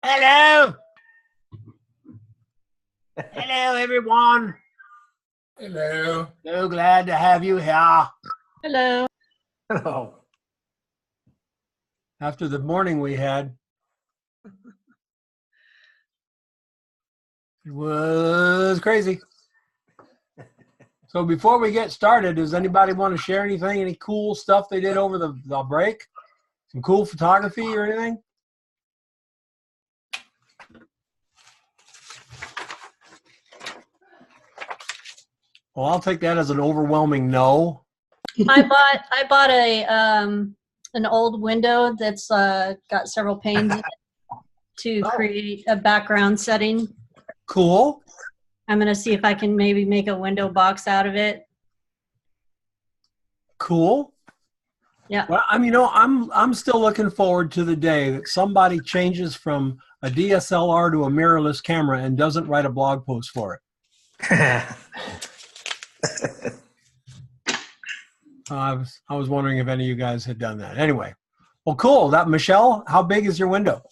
Hello. Hello, everyone. Hello. So glad to have you here. Hello. Hello. After the morning we had, it was crazy. So before we get started, does anybody want to share anything? Any cool stuff they did over the break? Some cool photography or anything? Well, I'll take that as an overwhelming no. I bought a an old window that's got several panes in it to create a background setting. Cool. I'm gonna see if I can maybe make a window box out of it. Cool. Yeah. Well, I'm still looking forward to the day that somebody changes from a DSLR to a mirrorless camera and doesn't write a blog post for it. I was wondering if any of you guys had done that. Anyway, well, cool. That Michelle, how big is your window?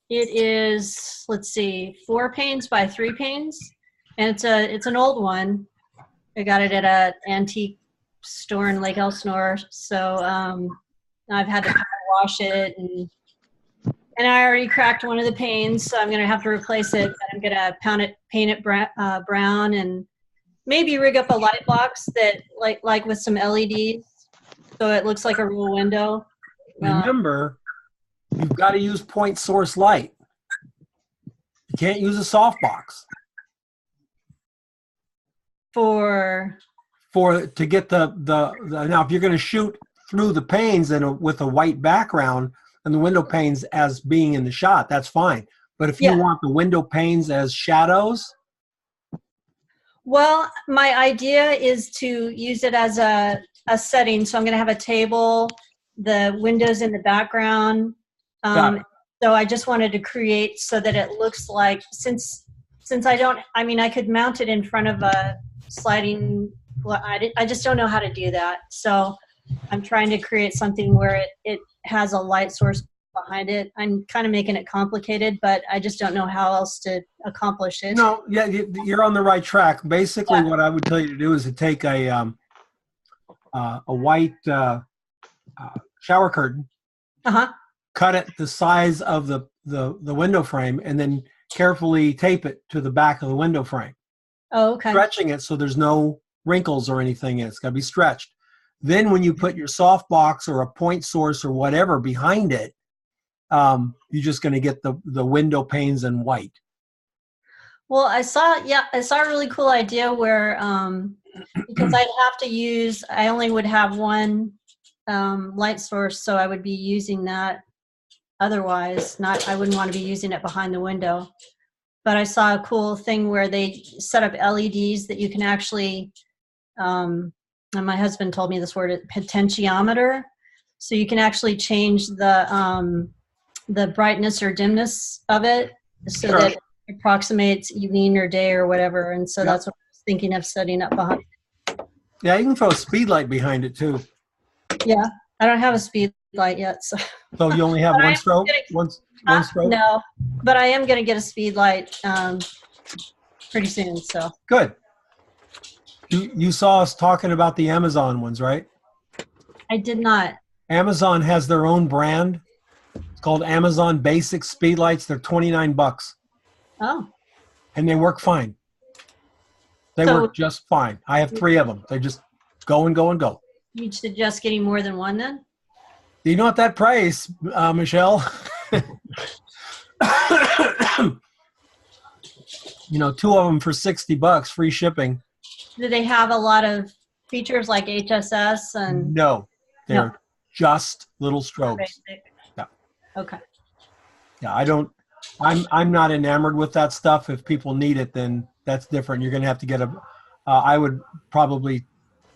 It is, let's see, 4 panes by 3 panes, and it's an old one. I got it at an antique store in Lake Elsinore, so I've had to power wash it, and I already cracked one of the panes, so I'm gonna have to replace it. I'm gonna paint it brown, and maybe rig up a light box that like with some LEDs, so it looks like a real window. Remember, you've got to use point source light. You can't use a softbox to get the now if you're going to shoot through the panes and with a white background and the window panes as being in the shot, that's fine. But if you want the window panes as shadows, well, my idea is to use it as a setting. So I'm going to have a table, the windows in the background. So I just wanted to create so that it looks like, since I could mount it in front of a sliding, well, I just don't know how to do that. So I'm trying to create something where it has a light source behind it. I'm kind of making it complicated, but I just don't know how else to accomplish it. No, yeah, you're on the right track. Basically, what I would tell you to do is to take a white shower curtain, cut it the size of the window frame, and then carefully tape it to the back of the window frame. Oh, okay. Stretching it so there's no wrinkles or anything. It's got to be stretched. Then when you put your softbox or a point source or whatever behind it, you're just going to get the window panes in white. Well, I saw a really cool idea where, because I only would have one light source, so I would be using that. Otherwise, I wouldn't want to be using it behind the window. But I saw a cool thing where they set up LEDs that you can actually, and my husband told me this word, potentiometer. So you can actually change the brightness or dimness of it so that it approximates evening or day or whatever. And so that's what I was thinking of setting up behind. Yeah, you can throw a speed light behind it too. Yeah, I don't have a speed light yet. So you only have one stroke? One stroke? No, but I am going to get a speed light pretty soon. So good. You saw us talking about the Amazon ones, right? I did not. Amazon has their own brand. It's called Amazon Basic Speedlights. They're $29. Oh. And they work fine. They work just fine. I have 3 of them. They just go and go and go. You'd suggest getting more than one then? You know what that price, Michelle? 2 of them for $60, free shipping. Do they have a lot of features like HSS and? No, they're just little strobes. Basic. Yeah. Okay. Yeah, I'm not enamored with that stuff. If people need it, then that's different. You're going to have to get I would probably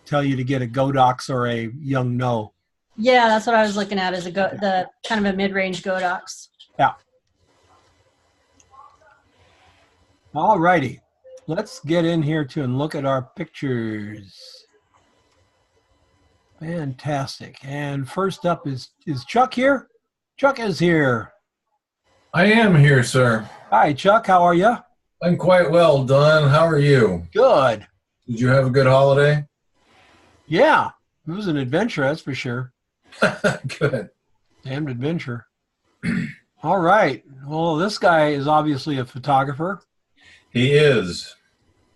tell you to get a Godox or a Yongnuo. Yeah, that's what I was looking at, is the kind of a mid-range Godox. Yeah. All righty. Let's get in here and look at our pictures. Fantastic. And first up is Chuck here? Chuck is here. I am here, sir. Hi, Chuck. How are you? I'm quite well, Don. How are you? Good. Did you have a good holiday? Yeah, it was an adventure, that's for sure. Good. Damned adventure. All right. Well, this guy is obviously a photographer. He is.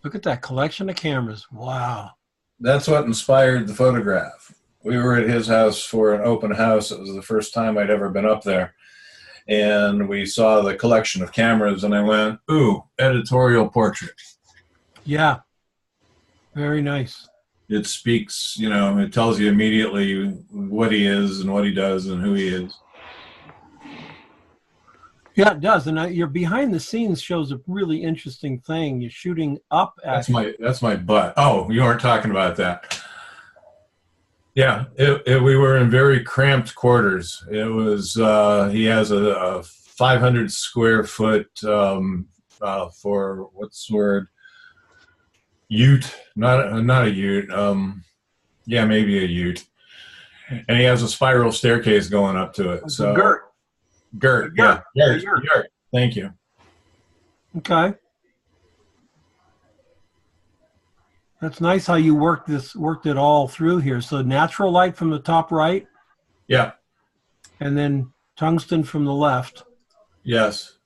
Look at that collection of cameras. Wow. That's what inspired the photograph. We were at his house for an open house. It was the first time I'd ever been up there. And we saw the collection of cameras, and I went, ooh, editorial portrait. Yeah. Very nice. It speaks, you know, it tells you immediately what he is and what he does and who he is. Yeah, it does. And your behind the scenes shows a really interesting thing. You're shooting up at That's my butt. Oh, you aren't talking about that. Yeah, we were in very cramped quarters. It was he has a 500 square foot for what's the word? Ute, not a ute. Yeah, maybe a ute. And he has a spiral staircase going up to it. So Gert, yeah, Gert. Thank you. Okay. That's nice how you worked it all through here. So natural light from the top right. Yeah. And then tungsten from the left. Yes.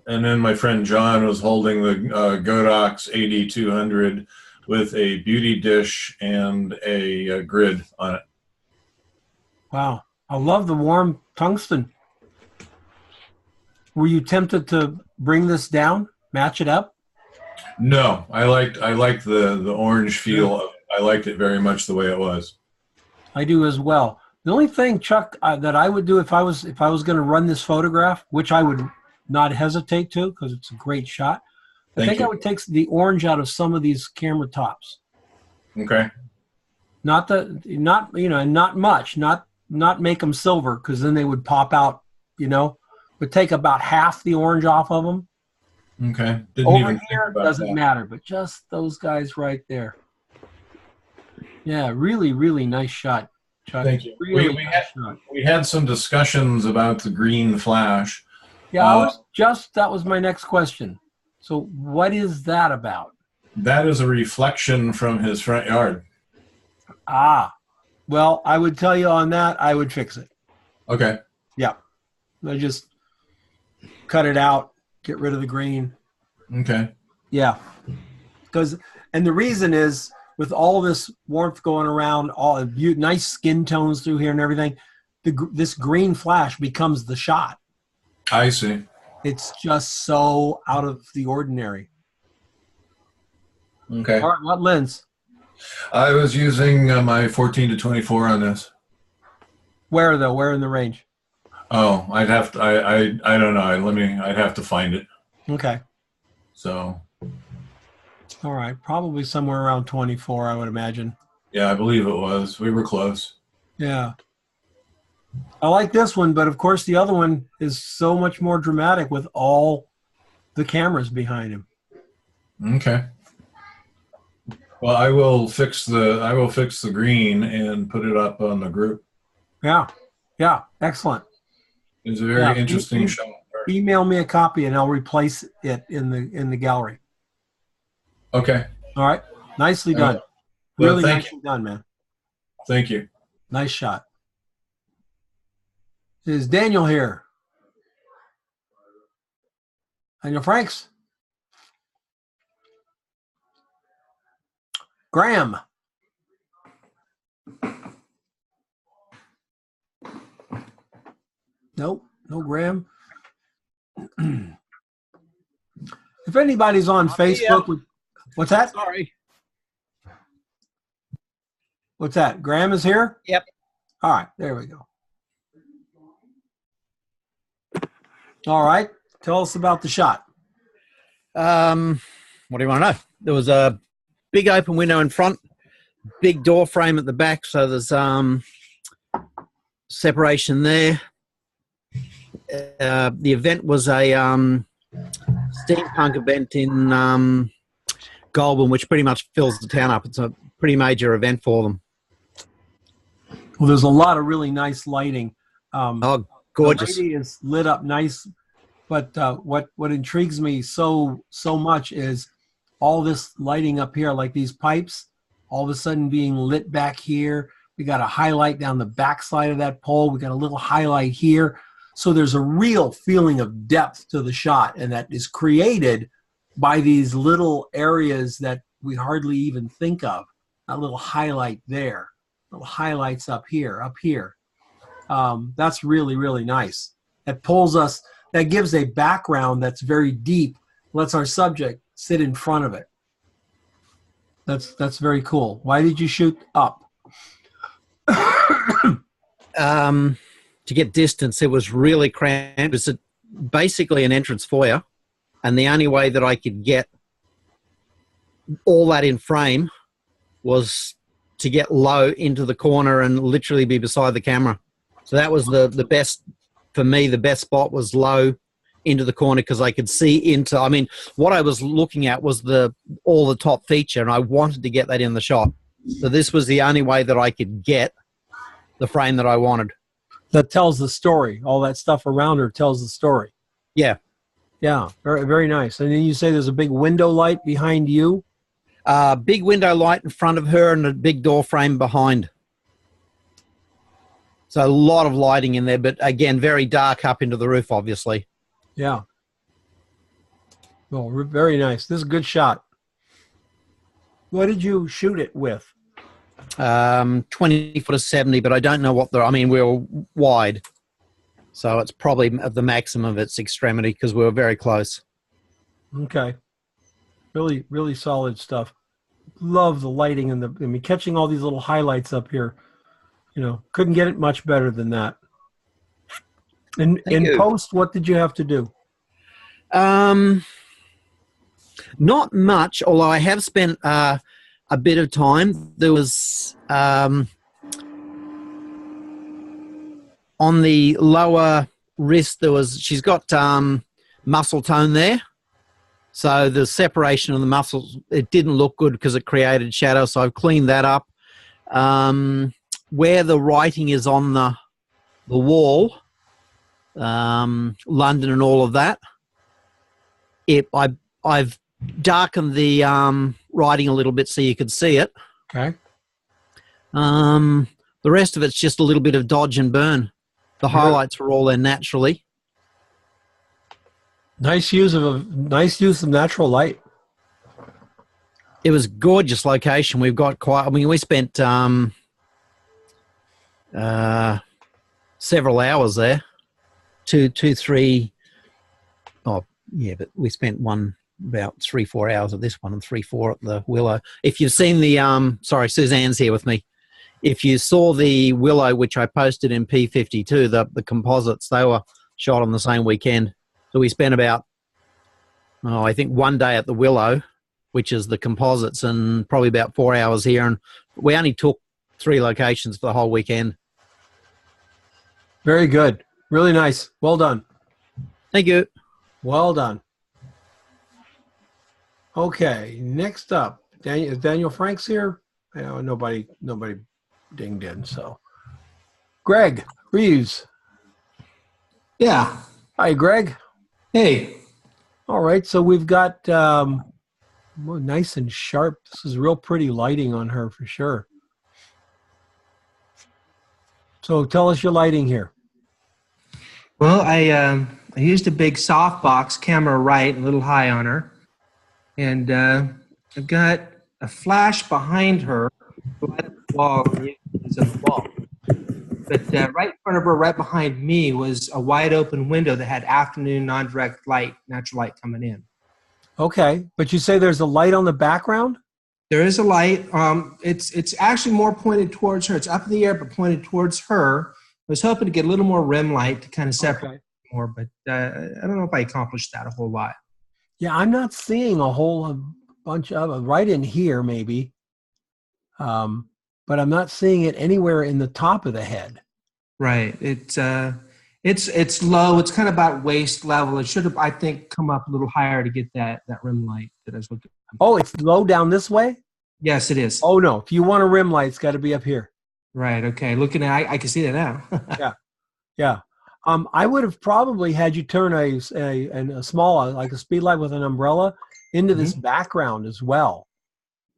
And then my friend John was holding the Godox AD200 with a beauty dish and a grid on it. Wow. I love the warm tungsten. Were you tempted to bring this down, match it up? No, I liked the orange feel of it. I liked it very much the way it was. I do as well. The only thing, Chuck, that I would do if I was going to run this photograph, which I would not hesitate to because it's a great shot, I think I would take the orange out of some of these camera tops. Okay. Not much, not make them silver because then they would pop out, but take about half the orange off of them. Okay. Over here doesn't matter, but just those guys right there. Yeah, really, really nice shot, Chuck. Thank you. Really we had some discussions about the green flash. Yeah, that was my next question. So what is that about? That is a reflection from his front yard. Ah, well, I would tell you on that, I would fix it. Okay. Yeah. I just cut it out, get rid of the green. Okay. Yeah. And the reason is with all this warmth going around, all nice skin tones through here and everything, this green flash becomes the shot. I see. It's just so out of the ordinary. Okay. All right, what lens? I was using my 14 to 24 on this. Where though? Where in the range? Oh, I'd have to. I don't know. I'd have to find it. Okay. So. All right, probably somewhere around 24, I would imagine. Yeah, I believe it was. We were close. Yeah. I like this one, but of course the other one is so much more dramatic with all the cameras behind him. Okay. Well, I will fix the green and put it up on the group. Yeah. Yeah. Excellent. It's a very interesting shot. Email me a copy and I'll replace it in the gallery. Okay. All right. Nicely done. Well, really nicely done, man. Thank you. Nice shot. Is Daniel here? Daniel Franks? Graham? Nope, no Graham. If anybody's on Facebook, what's that? Sorry. What's that? Graham is here? Yep. All right, there we go. All right, tell us about the shot. What do you want to know? There was a big open window in front, big door frame at the back, so there's separation there. The event was a steampunk event in Goulburn, which pretty much fills the town up. It's a pretty major event for them. Well, there's a lot of really nice lighting. Gorgeous. The lighting is lit up nice, but what intrigues me so much is all this lighting up here, like these pipes, all of a sudden being lit back here. We got a highlight down the backside of that pole. We got a little highlight here. So there's a real feeling of depth to the shot, and that is created by these little areas that we hardly even think of. A little highlight there, little highlights up here. That's really, really nice. That pulls us, that gives a background that's very deep, lets our subject sit in front of it. That's very cool. Why did you shoot up? To get distance, it was really cramped. It was basically an entrance foyer, and the only way that I could get all that in frame was to get low into the corner and literally be beside the camera. So that was the best, for me, the best spot was low into the corner because I could see into, I mean, what I was looking at was all the top feature, and I wanted to get that in the shot. So this was the only way that I could get the frame that I wanted. That tells the story. All that stuff around her tells the story. Yeah. Yeah, very, very nice. And then you say there's a big window light behind you? Big window light in front of her and a big door frame behind. So a lot of lighting in there, but again, very dark up into the roof, obviously. Yeah. Well, very nice. This is a good shot. What did you shoot it with? 20 foot of 70, but I don't know what I mean, we were wide. So it's probably at the maximum of its extremity because we were very close. Okay. Really, really solid stuff. Love the lighting and catching all these little highlights up here. Couldn't get it much better than that. In post, what did you have to do? Not much, although I have spent a bit of time. There was on the lower wrist, she's got muscle tone there. So the separation of the muscles, it didn't look good because it created shadow. So I've cleaned that up. Where the writing is on the wall, London and all of that, I've darkened the writing a little bit so you could see it. Okay. The rest of it's just a little bit of dodge and burn. The highlights were all there naturally. Nice use of natural light. It was a gorgeous location. We've got we spent several hours there. 2, 3. Oh, yeah, but we spent about 3-4 hours at this one and 3-4 at the Willow. If you've seen the sorry, Suzanne's here with me. If you saw the Willow, which I posted in P52, the composites, they were shot on the same weekend. So we spent about, I think 1 day at the Willow, which is the composites, and probably about 4 hours here. And we only took 3 locations for the whole weekend. Very good. Really nice. Well done. Thank you. Well done. Okay, next up, Daniel Franks here. Nobody dinged in, so. Greg Reeves. Yeah. Hi, Greg. Hey. All right, so we've got nice and sharp. This is real pretty lighting on her for sure. So tell us your lighting here. Well, I used a big softbox camera right, a little high on her. And I've got a flash behind her, right on the wall. But right in front of her, right behind me, was a wide open window that had afternoon non-direct light, natural light coming in. Okay, but you say there's a light on the background? There is a light. It's actually more pointed towards her. It's up in the air, but pointed towards her. I was hoping to get a little more rim light to kind of separate more, but I don't know if I accomplished that a whole lot. Yeah, I'm not seeing a bunch of right in here, maybe, but I'm not seeing it anywhere in the top of the head. Right. It's low. It's kind of about waist level. It should have, I think, come up a little higher to get that rim light that I was looking at. Oh, it's low down this way? Yes, it is. Oh no! If you want a rim light, it's got to be up here. Right. Okay. Looking at, I can see that now. Yeah. I would have probably had you turn a small, like a speed light with an umbrella, into this background as well,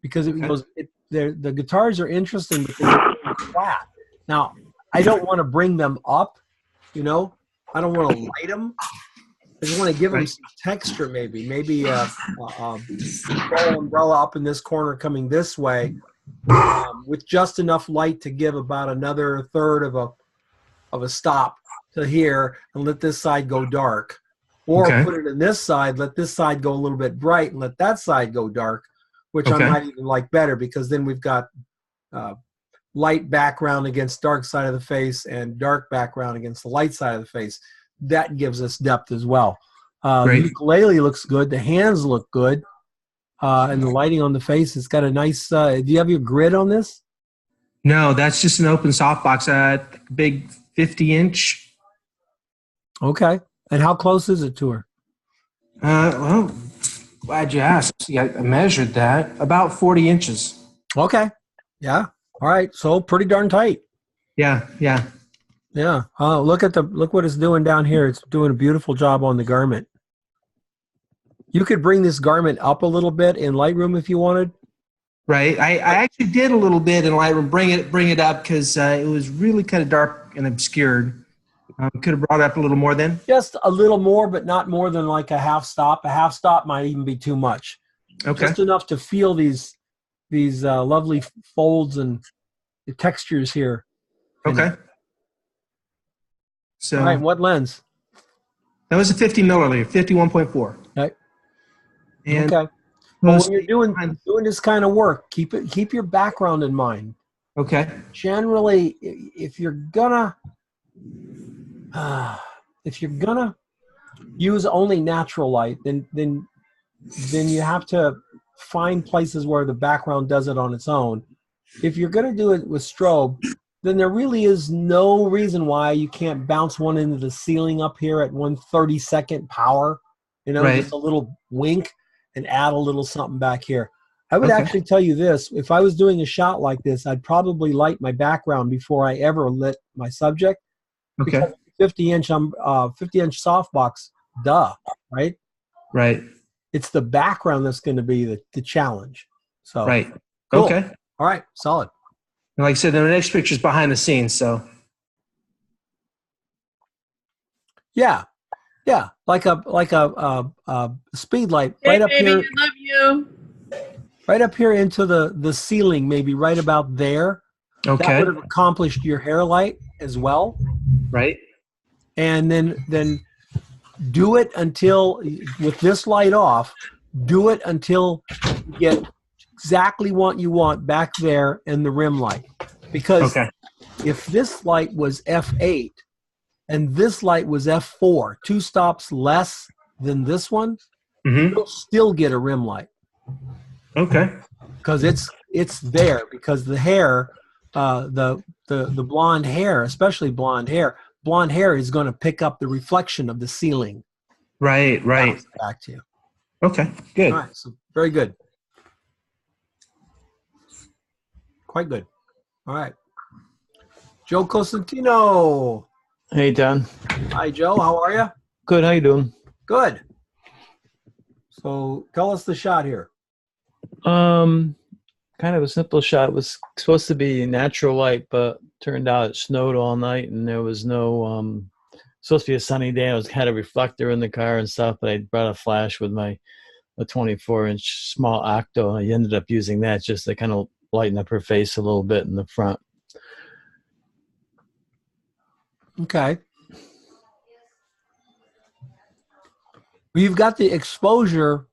because the guitars are interesting because they're flat. Now, I don't want to bring them up, I don't want to light them. I just want to give them some texture, maybe a small umbrella up in this corner coming this way, with just enough light to give about another third of a stop to here, and let this side go dark, or put it in this side, let this side go a little bit bright, and let that side go dark, which I might even like better, because then we've got light background against dark side of the face and dark background against the light side of the face. That gives us depth as well. The ukulele looks good. The hands look good. And the lighting on the face has got a nice, do you have your grid on this? No, that's just an open softbox, big 50-inch. Okay. And how close is it to her? Well, glad you asked. Yeah, I measured that. About 40 inches. Okay. Yeah. All right. So pretty darn tight. Yeah. Yeah. Look what it's doing down here. It's doing a beautiful job on the garment. You could bring this garment up a little bit in Lightroom if you wanted. Right. I actually did a little bit in Lightroom. Bring it up because it was really kind of dark and obscured. Could have brought it up a little more then. Just a little more, but not more than like a half stop. A half stop might even be too much. Okay. Just enough to feel these lovely folds and the textures here. Okay. So, all right, what lens? That was a 50 milliliter, 51.4. Okay. And okay. Well, when you're doing this kind of work, keep your background in mind. Okay. Generally, if you're gonna use only natural light, then you have to find places where the background does it on its own. If you're gonna do it with strobe, then there really is no reason why you can't bounce one into the ceiling up here at 1/32 power, just a little wink, and add a little something back here. I would actually tell you this: if I was doing a shot like this, I'd probably light my background before I ever lit my subject. Okay. Because 50-inch softbox, right? Right. It's the background that's going to be the challenge. So right. Cool. Okay. All right. Solid. And like I said, the next picture is behind the scenes. So. Yeah. Like a speed light hey, right up baby, here. I love you. Right up here into the ceiling, maybe right about there. Okay. That would have accomplished your hair light as well. Right. And then do it until, with this light off, do it until you get exactly what you want back there in the rim light. Because if this light was F8 and this light was F4, 2 stops less than this one, you'll still get a rim light. Okay. Because it's there, because the hair, the blonde hair, especially blonde hair is going to pick up the reflection of the ceiling. Right. Back to you. Okay, good. All right, so very good. Quite good. All right. Joe Cosentino. Hey, Don. Hi, Joe. How are you? Good. How you doing? Good. So tell us the shot here. Kind of a simple shot. It was supposed to be natural light, but turned out it snowed all night and there was no, supposed to be a sunny day. I had a reflector in the car and stuff, but I brought a flash with a 24-inch small octo, and I ended up using that just to kind of lighten up her face a little bit in the front. Okay. Well, you've got the exposure.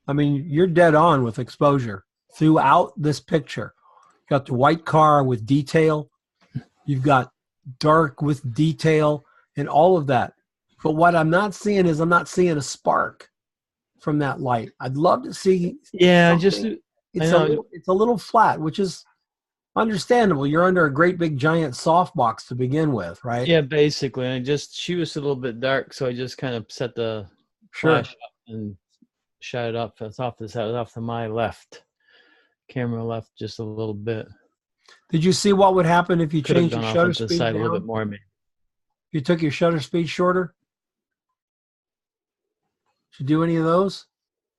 I mean, you're dead on with exposure throughout this picture. You've got the white car with detail. You've got dark with detail and all of that. But what I'm not seeing is I'm not seeing a spark from that light. I'd love to see. Yeah, it's a little flat, which is understandable. You're under a great big giant softbox to begin with, right? Yeah, basically. She was a little bit dark, so I just kind of set the flash up and shot it up. It's off to my left. Camera left just a little bit. Did you see what would happen if you Could have changed the gone shutter off to the speed side down? a little bit more, maybe. You took your shutter speed shorter? Did you do any of those?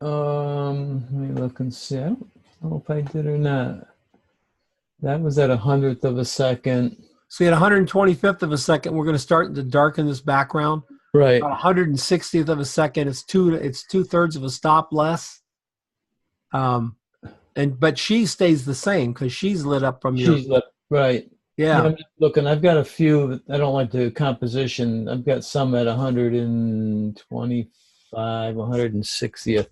Let me look and see. I don't know if I did or not. That was at 100th of a second. See, at 125th of a second, we're going to start to darken this background. Right. About 160th of a second, it's 2/3 of a stop less. But she stays the same because she's lit up from your. She's lit, right. Yeah. I'm just looking. I've got a few. I don't like the composition. I've got some at 125, 160th,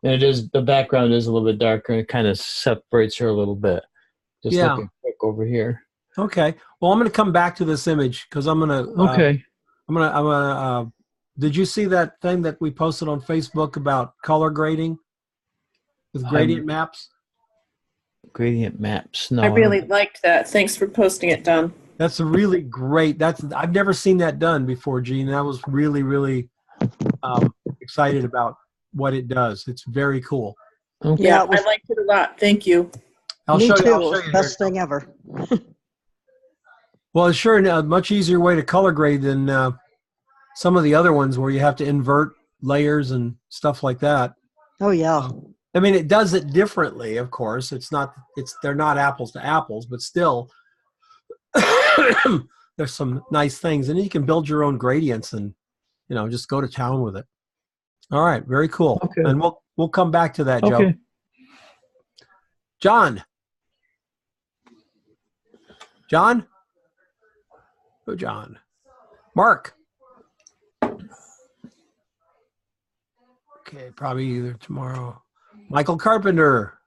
and it is the background is a little bit darker and it kind of separates her a little bit. Just looking quick over here. Okay. Well, I'm going to come back to this image because I'm going to. Okay. I'm gonna. Did you see that thing that we posted on Facebook about color grading with gradient maps? Gradient maps. No, I really liked that. Thanks for posting it, Don. That's a really great. I've never seen that done before, Gene. I was really, really excited about what it does. It's very cool. Okay. Yeah, I liked it a lot. Thank you. I'll Me too. show It you was the best thing ever. Well, it's sure a much easier way to color grade than some of the other ones where you have to invert layers and stuff like that. Oh yeah. I mean, it does it differently, of course. They're not apples to apples, but still, there's some nice things, and you can build your own gradients and just go to town with it. All right, very cool. Okay. And we'll come back to that, Joe. Okay. John. Oh, John. Mark. Okay, probably either tomorrow. Michael Carpenter.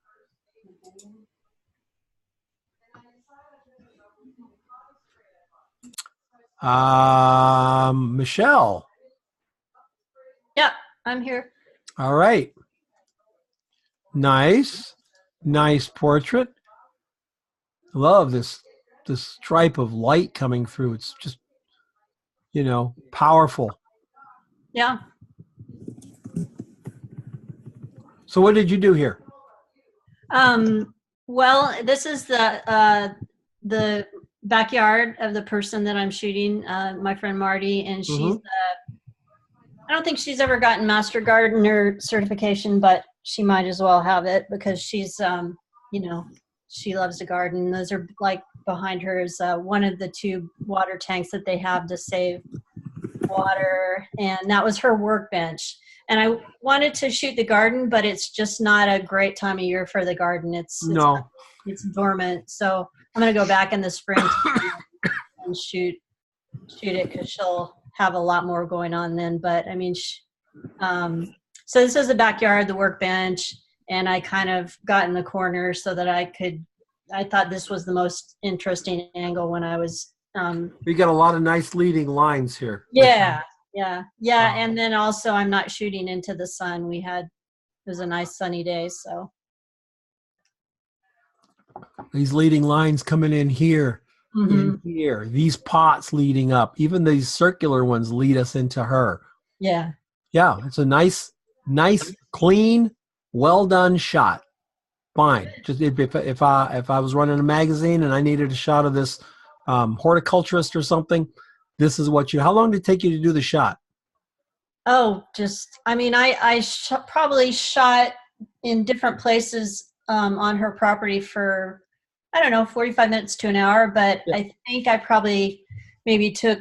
Michelle. Yeah, I'm here. All right. Nice portrait. Love this stripe of light coming through. It's just, powerful. Yeah. So what did you do here? Well, this is the backyard of the person that I'm shooting, my friend Marty, and she's I don't think she's ever gotten Master Gardener certification, but she might as well have it because she's, she loves to garden. Those are like behind her is one of the 2 water tanks that they have to save water, and that was her workbench. And I wanted to shoot the garden, but it's just not a great time of year for the garden. It's dormant. So I'm going to go back in the spring and shoot it because she'll have a lot more going on then. But I mean, so this is the backyard, the workbench, and I kind of got in the corner so that I thought this was the most interesting angle when I was. We got a lot of nice leading lines here. Yeah. And then also I'm not shooting into the sun. It was a nice sunny day. So. These leading lines coming in here. In here, these pots leading up, even these circular ones lead us into her. Yeah, it's a nice, clean, well done shot. Fine. Just if I was running a magazine and I needed a shot of this horticulturist or something, this is what how long did it take you to do the shot? Oh, I probably shot in different places on her property for, I don't know, 45 minutes to an hour, but yeah. I think I probably maybe took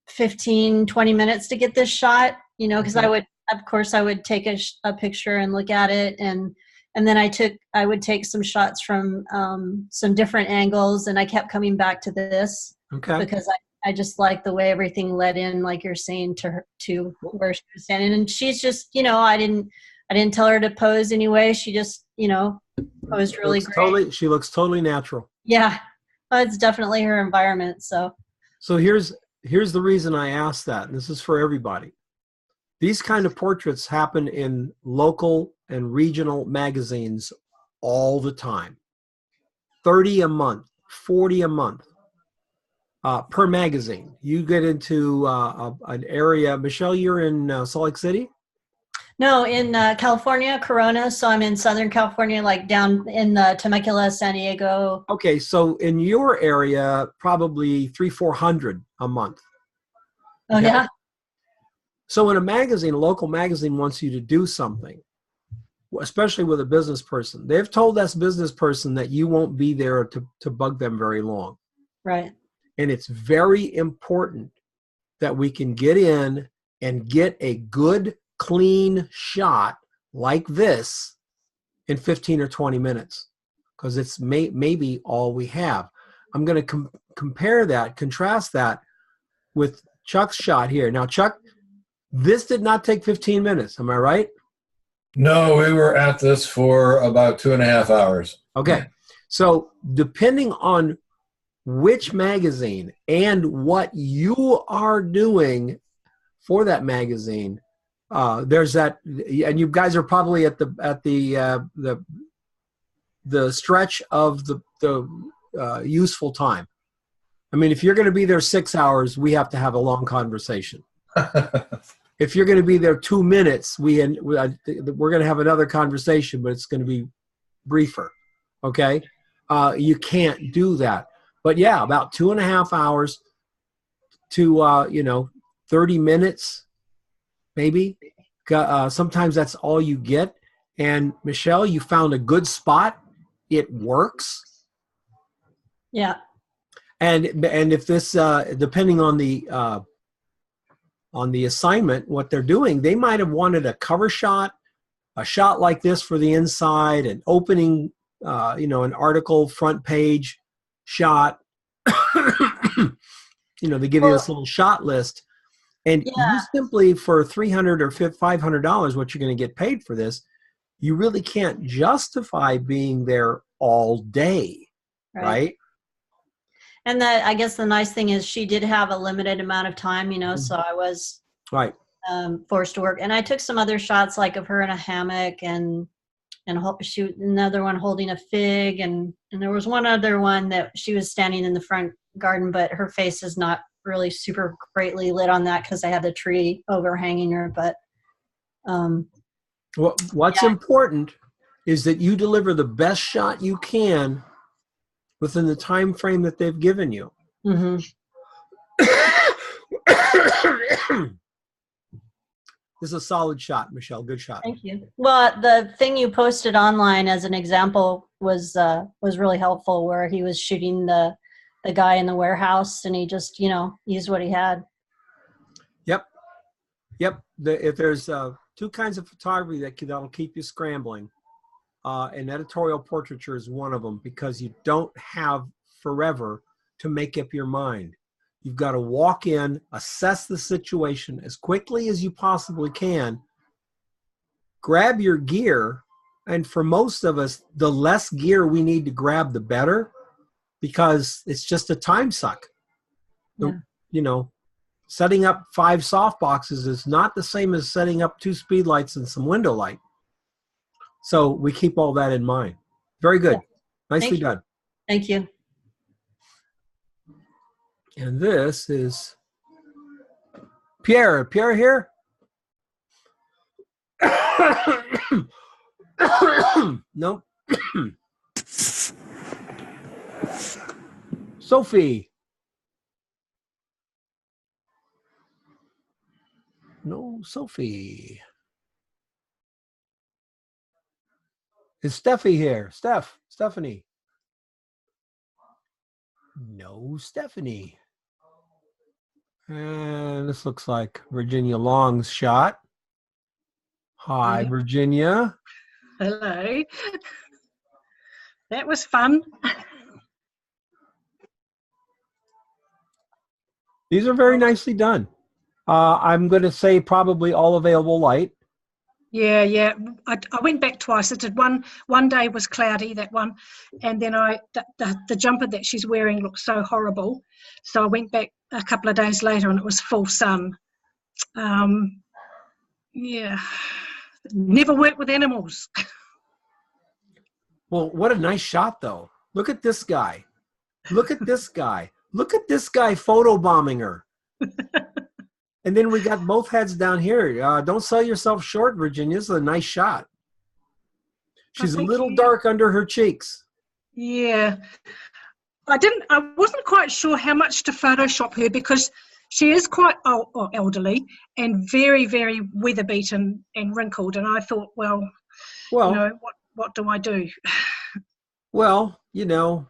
15, 20 minutes to get this shot, because I would take a picture and look at it. And then I would take some shots from some different angles, and I kept coming back to this because I just like the way everything led in, like you're saying, to where she was standing. And she's just, I didn't tell her to pose anyway. She just, posed really great. She looks totally natural. Yeah, well, it's definitely her environment. So here's the reason I asked that. And this is for everybody. These kind of portraits happen in local and regional magazines all the time. 30 a month, 40 a month. Per magazine. You get into an area. Michelle, you're in Salt Lake City? No, in California, Corona. So I'm in Southern California, like down in Temecula, San Diego. Okay, so in your area, probably 300-400 a month. Oh, Okay? yeah? So in a magazine, a local magazine wants you to do something, especially with a business person. They've told us business person that you won't be there to bug them very long. Right. And it's very important that we can get in and get a good, clean shot like this in 15 or 20 minutes, because it's maybe all we have. I'm going to contrast that with Chuck's shot here. Now, Chuck, this did not take 15 minutes. Am I right? No, we were at this for about 2.5 hours. Okay. So depending on which magazine and what you are doing for that magazine, there's that, and you guys are probably at the stretch of the useful time. I mean, if you're going to be there 6 hours, we have to have a long conversation. If you're going to be there 2 minutes, we're going to have another conversation, but it's going to be briefer. Okay, you can't do that. But yeah, about 2.5 hours to 30 minutes, maybe. Sometimes that's all you get. And Michelle, you found a good spot. It works. Yeah. And if this, depending on the assignment, what they're doing, they might have wanted a cover shot, a shot like this for the inside, an opening, an article front page shot. They give you this little shot list, and you simply, for $300 or $500, what you're going to get paid for this, you really can't justify being there all day, right? And I guess the nice thing is she did have a limited amount of time, so I was forced to work. And I took some other shots, like of her in a hammock and shoot another one holding a fig. And there was one other one that she was standing in the front garden, but her face is not really super greatly lit on that because I had the tree overhanging her. But what's important is that you deliver the best shot you can within the time frame that they've given you. Mm-hmm. This is a solid shot, Michelle. Good shot. Thank you. Well, the thing you posted online as an example was really helpful, where he was shooting the guy in the warehouse, and he just used what he had. Yep. If there's two kinds of photography that'll keep you scrambling. And editorial portraiture is one of them, because you don't have forever to make up your mind. You've got to walk in, assess the situation as quickly as you possibly can, grab your gear, and for most of us, the less gear we need to grab, the better, because it's just a time suck. Yeah. Setting up 5 soft boxes is not the same as setting up 2 speed lights and some window light. So we keep all that in mind. Very good. Nicely done. Thank you. And this is Pierre. Pierre here? Nope. Sophie. No, Sophie. Is Steffi here? Stephanie. No, Stephanie. And this looks like Virginia Long's shot. Hi, Virginia. Hello. That was fun. These are very nicely done. I'm going to say probably all available light. Yeah. I went back twice. I did one day was cloudy, that one, and then the jumper that she's wearing looked so horrible. So I went back a couple of days later and it was full sun. Never worked with animals. Well, what a nice shot, though. Look at this guy. Look at this guy. Look at this guy photobombing her. And then we got both heads down here. Don't sell yourself short, Virginia. This is a nice shot. She's a little dark under her cheeks. Yeah. I wasn't quite sure how much to Photoshop her because she is quite elderly and very, very weather beaten and wrinkled. And I thought, well, you know, what do I do? Well, you know,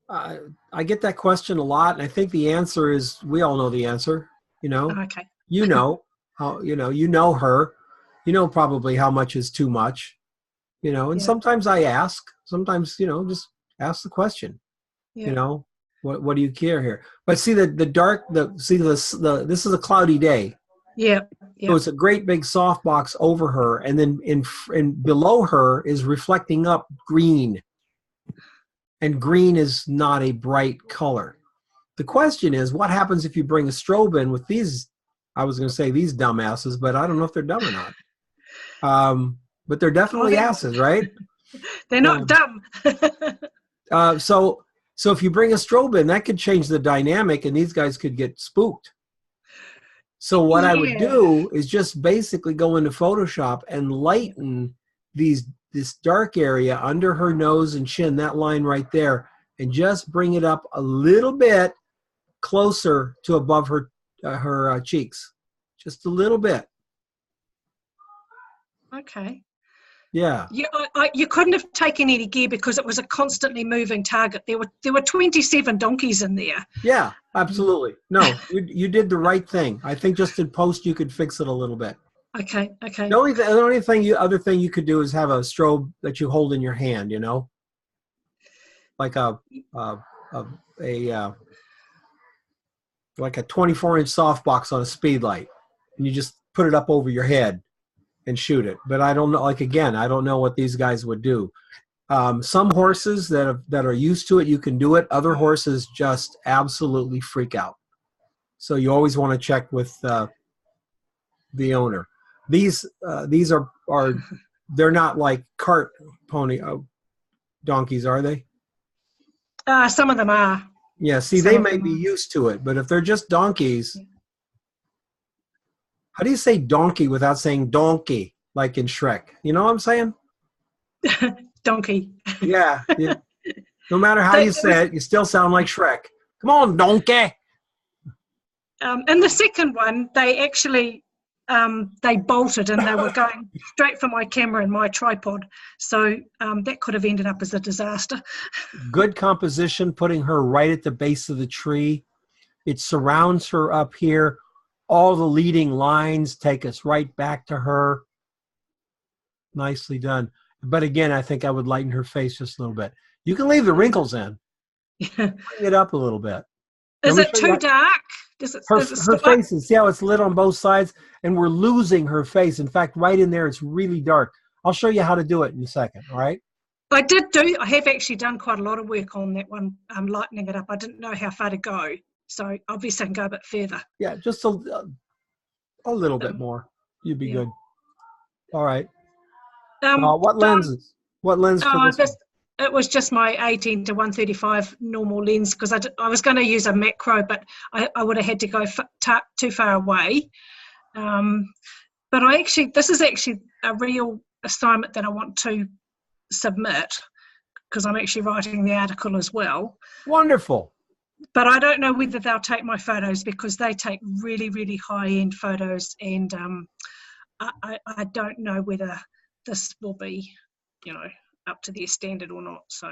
I get that question a lot, and I think the answer is we all know the answer. You know, Okay. You know how you know her. You know probably how much is too much. You know, and sometimes I ask. Sometimes just ask the question. Yeah. You know, what do you care here? But see this is a cloudy day. Yeah. So it's a great big softbox over her, and then in below her is reflecting up green. And green is not a bright color. The question is, what happens if you bring a strobe in with these? I was going to say these dumbasses, but I don't know if they're dumb or not. But they're definitely asses, right? They're not dumb. So if you bring a strobe in, that could change the dynamic, and these guys could get spooked. So what I would do is just basically go into Photoshop and lighten this dark area under her nose and chin, that line right there, and just bring it up a little bit closer to above her cheeks, just a little bit. Okay. Yeah. You couldn't have taken any gear because it was a constantly moving target. There were 27 donkeys in there. Yeah, absolutely. No, you did the right thing. I think just in post you could fix it a little bit. Okay. The only other thing you could do is have a strobe that you hold in your hand, you know, like a 24-inch softbox on a speed light, and you just put it up over your head and shoot it. But I don't know. I don't know what these guys would do. Some horses that are used to it, you can do it. Other horses just absolutely freak out. So you always want to check with the owner. These are they're not like cart pony donkeys, are they? Some of them are. Yeah. See, they may be used to it, but if they're just donkeys. How do you say donkey without saying donkey, like in Shrek? You know what I'm saying? Donkey. Yeah. No matter how you say it, you still sound like Shrek. Come on, donkey. And the second one, they actually they bolted and they were going straight for my camera and my tripod. So that could have ended up as a disaster. Good composition, putting her right at the base of the tree. It surrounds her up here. All the leading lines take us right back to her. Nicely done. But again, I think I would lighten her face just a little bit. You can leave the wrinkles in. Bring it up a little bit. Is it too dark? Her face is, see how it's lit on both sides? And we're losing her face. In fact, right in there, it's really dark. I'll show you how to do it in a second, all right? I have actually done quite a lot of work on that one, lightening it up. I didn't know how far to go. So obviously I can go a bit further. Yeah, just a little bit more. You'd be good. All right. What lenses? What lens for this? It was just my 18 to 135 normal lens because I was going to use a macro, but I would have had to go too far away. But this is actually a real assignment that I want to submit because I'm actually writing the article as well. Wonderful. But I don't know whether they'll take my photos because they take really, really high-end photos, and I don't know whether this will be, up to their standard or not. So,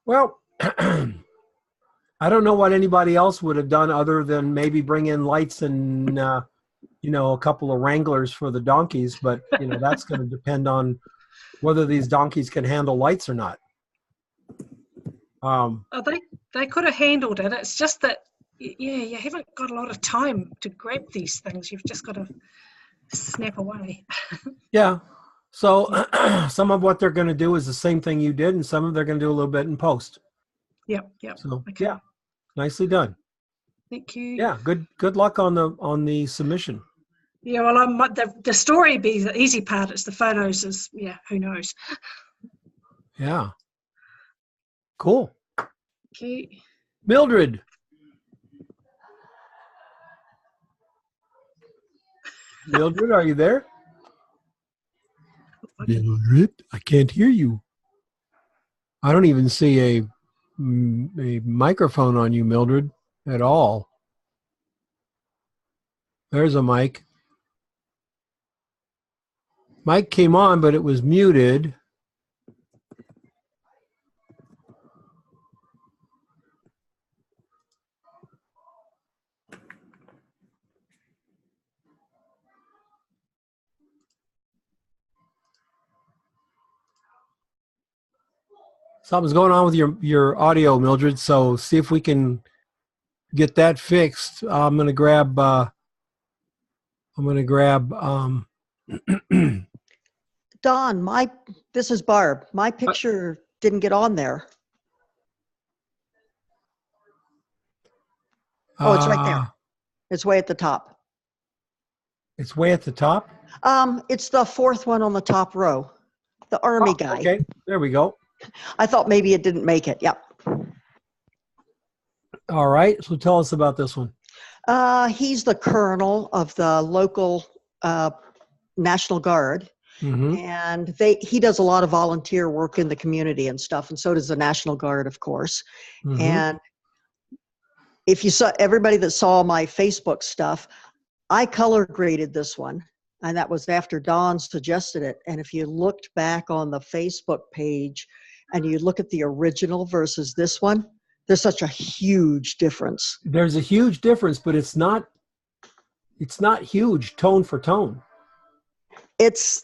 well, I don't know what anybody else would have done other than maybe bring in lights and a couple of Wranglers for the donkeys. But that's going to depend on whether these donkeys can handle lights or not. They could have handled it. It's just that, you haven't got a lot of time to grab these things. You've just got to snap away. Yeah. So some of what they're going to do is the same thing you did, and some of they're going to do a little bit in post. Yep. So yeah, nicely done. Thank you. Yeah, good luck on the submission. Yeah, well, the story be the easy part. It's the photos is who knows. Yeah. Cool. Okay. Mildred. Mildred, are you there? Mildred, I can't hear you. I don't even see a microphone on you, Mildred, at all. There's a mic. Mic came on, but it was muted. Something's going on with your audio, Mildred. So see if we can get that fixed. I'm gonna grab. Don, this is Barb. My picture didn't get on there. Oh, it's right there. It's way at the top. It's way at the top? It's the fourth one on the top row. The Army guy. Okay, there we go. I thought maybe it didn't make it. Yep. All right, so tell us about this one. He's the colonel of the local National Guard. Mm-hmm. And he does a lot of volunteer work in the community and stuff, and so does the National Guard, of course. Mm-hmm. And if you saw everybody that saw my Facebook stuff, I color graded this one, and that was after Don suggested it. And if you looked back on the Facebook page and you look at the original versus this one, there's such a huge difference. There's a huge difference, but it's not huge tone for tone. It's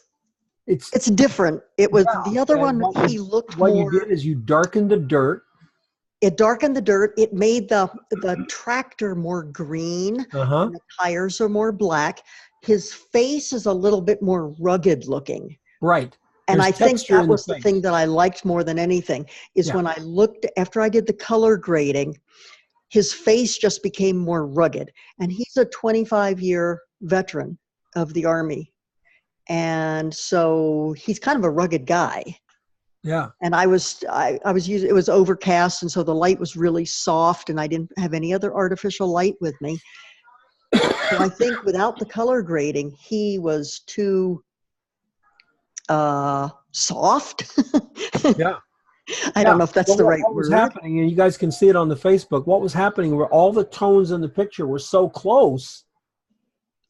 different. It was the other one. He looked what more. You did is you darkened the dirt. It darkened the dirt. It made the tractor more green. Uh-huh. And the tires are more black. His face is a little bit more rugged looking. Right. And I think that was the thing that I liked more than anything is when I looked, after I did the color grading, his face just became more rugged. And he's a 25-year veteran of the Army. And so he's kind of a rugged guy. Yeah. And I was using, it was overcast, and so the light was really soft, and I didn't have any other artificial light with me. So I think without the color grading, he was too soft. Yeah. I don't know if that's the right word. What was happening, and you guys can see it on the Facebook, what was happening were all the tones in the picture were so close.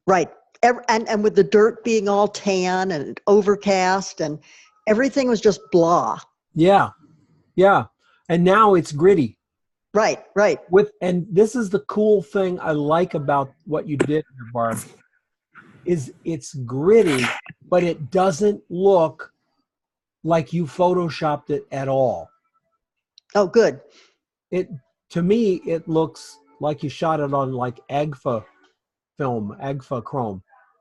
Right. And with the dirt being all tan and overcast, and everything was just blah. Yeah. Yeah. And now it's gritty. Right. And this is the cool thing I like about what you did here, Barb, is it's gritty, but it doesn't look like you photoshopped it at all. Oh, good. To me, it looks like you shot it on like Agfa film, Agfa Chrome.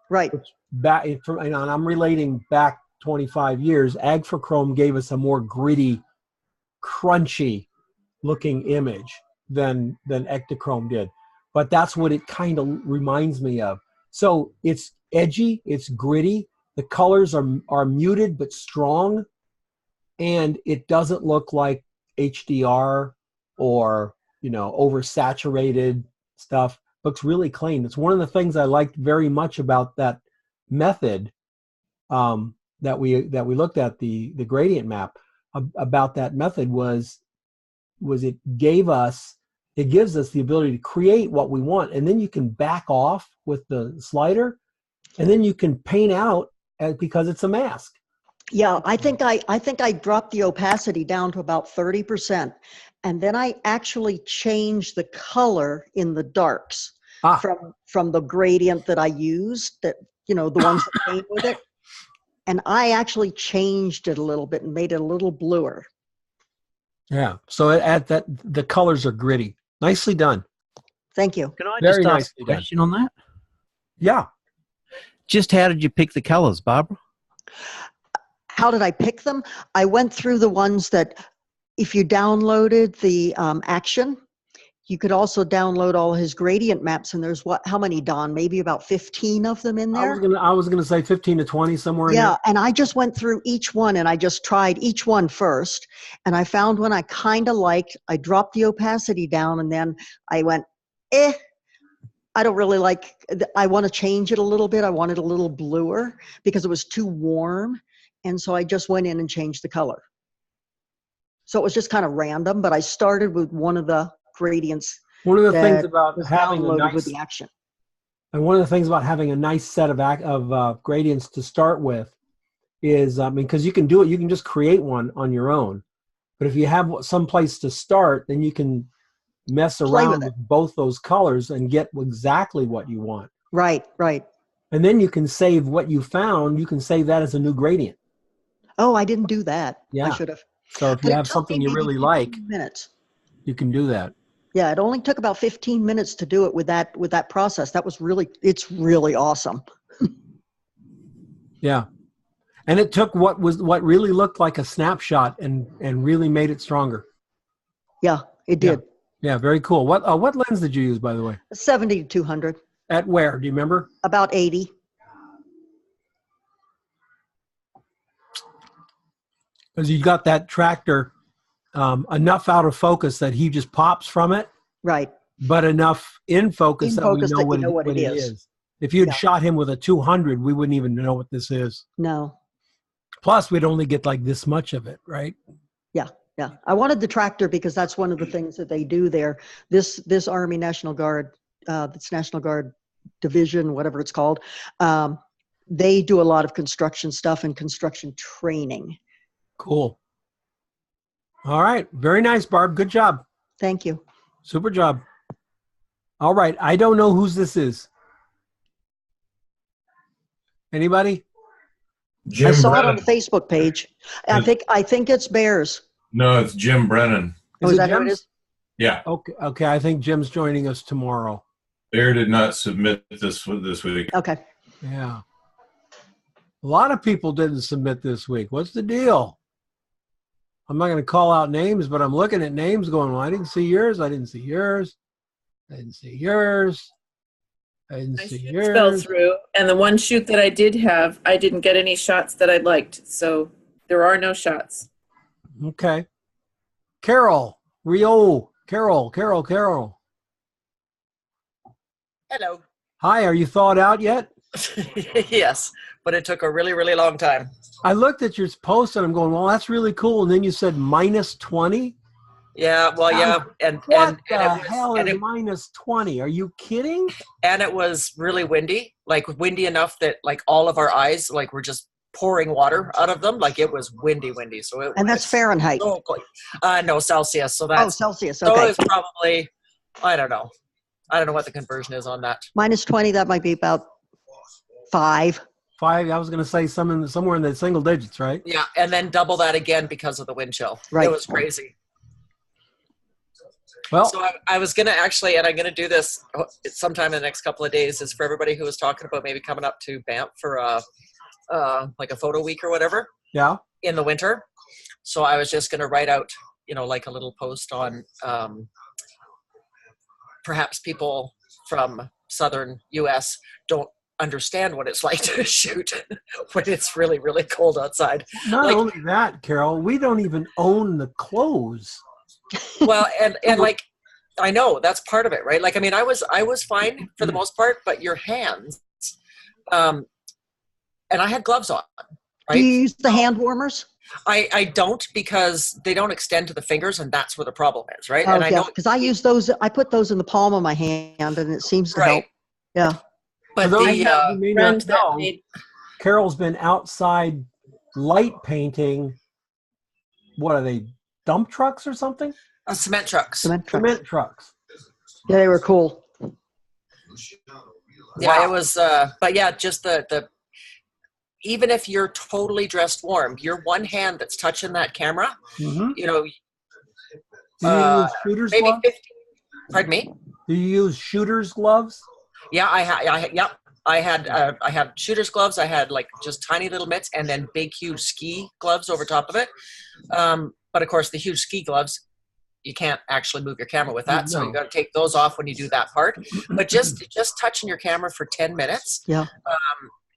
Right. And I'm relating back 25 years. Agfa Chrome gave us a more gritty, crunchy looking image than Ektachrome did. But that's what it kind of reminds me of. So it's edgy, it's gritty. The colors are muted but strong, and it doesn't look like HDR or oversaturated stuff. Looks really clean. It's one of the things I liked very much about that method that we looked at, the gradient map. About that method was it gives us the ability to create what we want, and then you can back off with the slider, and then you can paint out because it's a mask. Yeah, I think I dropped the opacity down to about 30%, and then I actually changed the color in the darks from the gradient that I used, that the ones that came with it, and I actually changed it a little bit and made it a little bluer. Yeah, so the colors are gritty. Nicely done. Thank you. Can I just ask a question on that? Yeah. Just how did you pick the colors, Barbara? How did I pick them? I went through the ones that, if you downloaded the Action, you could also download all his gradient maps, and there's how many, Don? Maybe about 15 of them in there? I was gonna say 15 to 20 somewhere in there. Yeah, and I just went through each one, and I just tried each one first, and I found one I kind of liked. I dropped the opacity down, and then I went, I don't really like, I want to change it a little bit. I want it a little bluer because it was too warm. And so I just went in and changed the color. So it was just kind of random, but I started with one of the gradients. One of the things about having a nice, with the action. And one of the things about having a nice set of gradients to start with is, because you can do it, you can just create one on your own. But if you have some place to start, then you can mess around with both those colors and get exactly what you want. Right, right. And then you can save what you found. You can save that as a new gradient. Oh, I didn't do that. Yeah. I should have. So if you have something you really like, minutes. You can do that. Yeah, it only took about 15 minutes to do it with that process. That was it's really awesome. Yeah. And it took what really looked like a snapshot and really made it stronger. Yeah, it did. Yeah, very cool. What lens did you use, by the way? 70-200. At where? Do you remember? About 80. Because you got that tractor enough out of focus that he just pops from it. Right. But enough in focus that we know what it is. If you'd shot him with a 200, we wouldn't even know what this is. No. Plus, we'd only get like this much of it, right? Yeah, yeah. I wanted the tractor because that's one of the things that they do there. This Army National Guard, this National Guard division, whatever it's called, they do a lot of construction stuff and construction training. Cool. All right. Very nice, Barb. Good job. Thank you. Super job. All right. I don't know whose this is. Anybody? Jim I saw Brennan. it on the Facebook page. I think it's Bears. No, it's Jim Brennan. Is that who it is? Yeah. Okay. Okay. I think Jim's joining us tomorrow. Bear did not submit this week. Okay. Yeah. A lot of people didn't submit this week. What's the deal? I'm not going to call out names, but I'm looking at names going, well, I didn't see yours. I didn't see yours. I didn't see yours. I didn't see yours. Fell through. And the one shoot that I did have, I didn't get any shots that I liked. So there are no shots. Okay. Carol. Rio. Carol. Hello. Hi. Are you thawed out yet? Yes, but it took a really, really long time. I looked at your post and I'm going, well, that's really cool. And then you said minus 20. Yeah, well, yeah, What the hell is minus 20? Are you kidding? And it was really windy, like windy enough that like all of our eyes like were just pouring water out of them. Like it was windy. So it. And that's Fahrenheit. So no, Celsius. So that's Celsius. Okay. So it's probably, I don't know what the conversion is on that. Minus 20. That might be about 5. I was going to say somewhere in the single digits, right? Yeah, and then double that again because of the wind chill. Right. It was crazy. Well, so I was going to actually, and I'm going to do this sometime in the next couple of days, is for everybody who was talking about maybe coming up to Banff for like a photo week or whatever. Yeah. In the winter. So I was just going to write out, like a little post on perhaps people from southern U.S. don't understand what it's like to shoot when it's really, really cold outside. Not only that, Carol, we don't even own the clothes. Well, and like, I know that's part of it, right? Like, I mean, I was fine for the most part, but your hands, and I had gloves on, right? Do you use the hand warmers? I don't, because they don't extend to the fingers, and that's where the problem is, right? Oh, and yeah, because I use those. I put those in the palm of my hand, and it seems to help. Yeah. But Carol's been outside light painting. What are they? Dump trucks or something? Cement trucks. Cement trucks. Yeah, they were cool. Yeah, it was. But yeah, just the even if you're totally dressed warm, your one hand that's touching that camera, Mm-hmm. you know. Do you use shooter's maybe gloves? 50. Pardon me? Do you use shooter's gloves? Yeah, I had shooter's gloves. I had like just tiny little mitts, and then big, huge ski gloves over top of it. But of course, the huge ski gloves, you can't actually move your camera with that, so you got to take those off when you do that part. But just touching your camera for 10 minutes, yeah,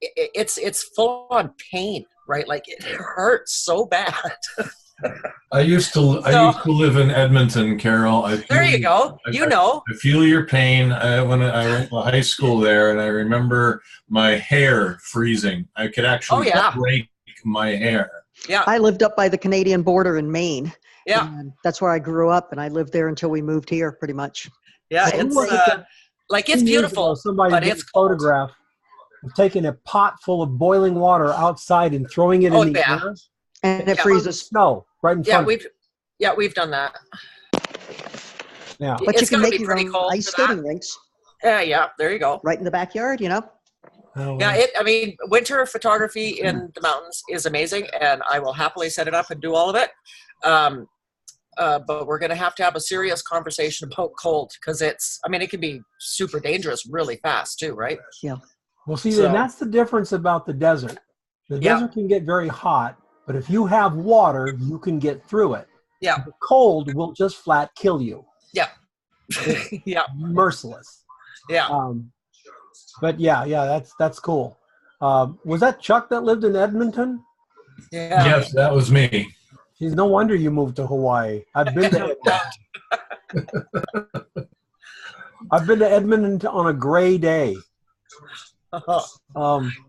it's full on pain, right? Like it hurts so bad. I used to live in Edmonton, Carol. There you go. I feel your pain. When I went to high school there, and I remember my hair freezing. I could actually break my hair. Yeah. I lived up by the Canadian border in Maine. Yeah. And that's where I grew up, and I lived there until we moved here, pretty much. Yeah, it's beautiful. Somebody did a photograph of taking a pot full of boiling water outside and throwing it in the air. And it freezes. Snow right in front. We've done that. Yeah, but you can make your own cold ice skating rinks. Yeah. There you go. Right in the backyard, you know. Oh, wow. Yeah, winter photography in the mountains is amazing, and I will happily set it up and do all of it. But we're going to have a serious conversation about cold, because it can be super dangerous really fast too, right? Yeah. Well, see, and that's the difference about the desert. The desert can get very hot, but if you have water, you can get through it. Yeah. The cold will just flat kill you. Yeah. Yeah. Merciless. Yeah. But that's cool. Was that Chuck that lived in Edmonton? Yeah. Yes, that was me. Geez, no wonder you moved to Hawaii. I've been to Edmonton. I've been to Edmonton on a gray day.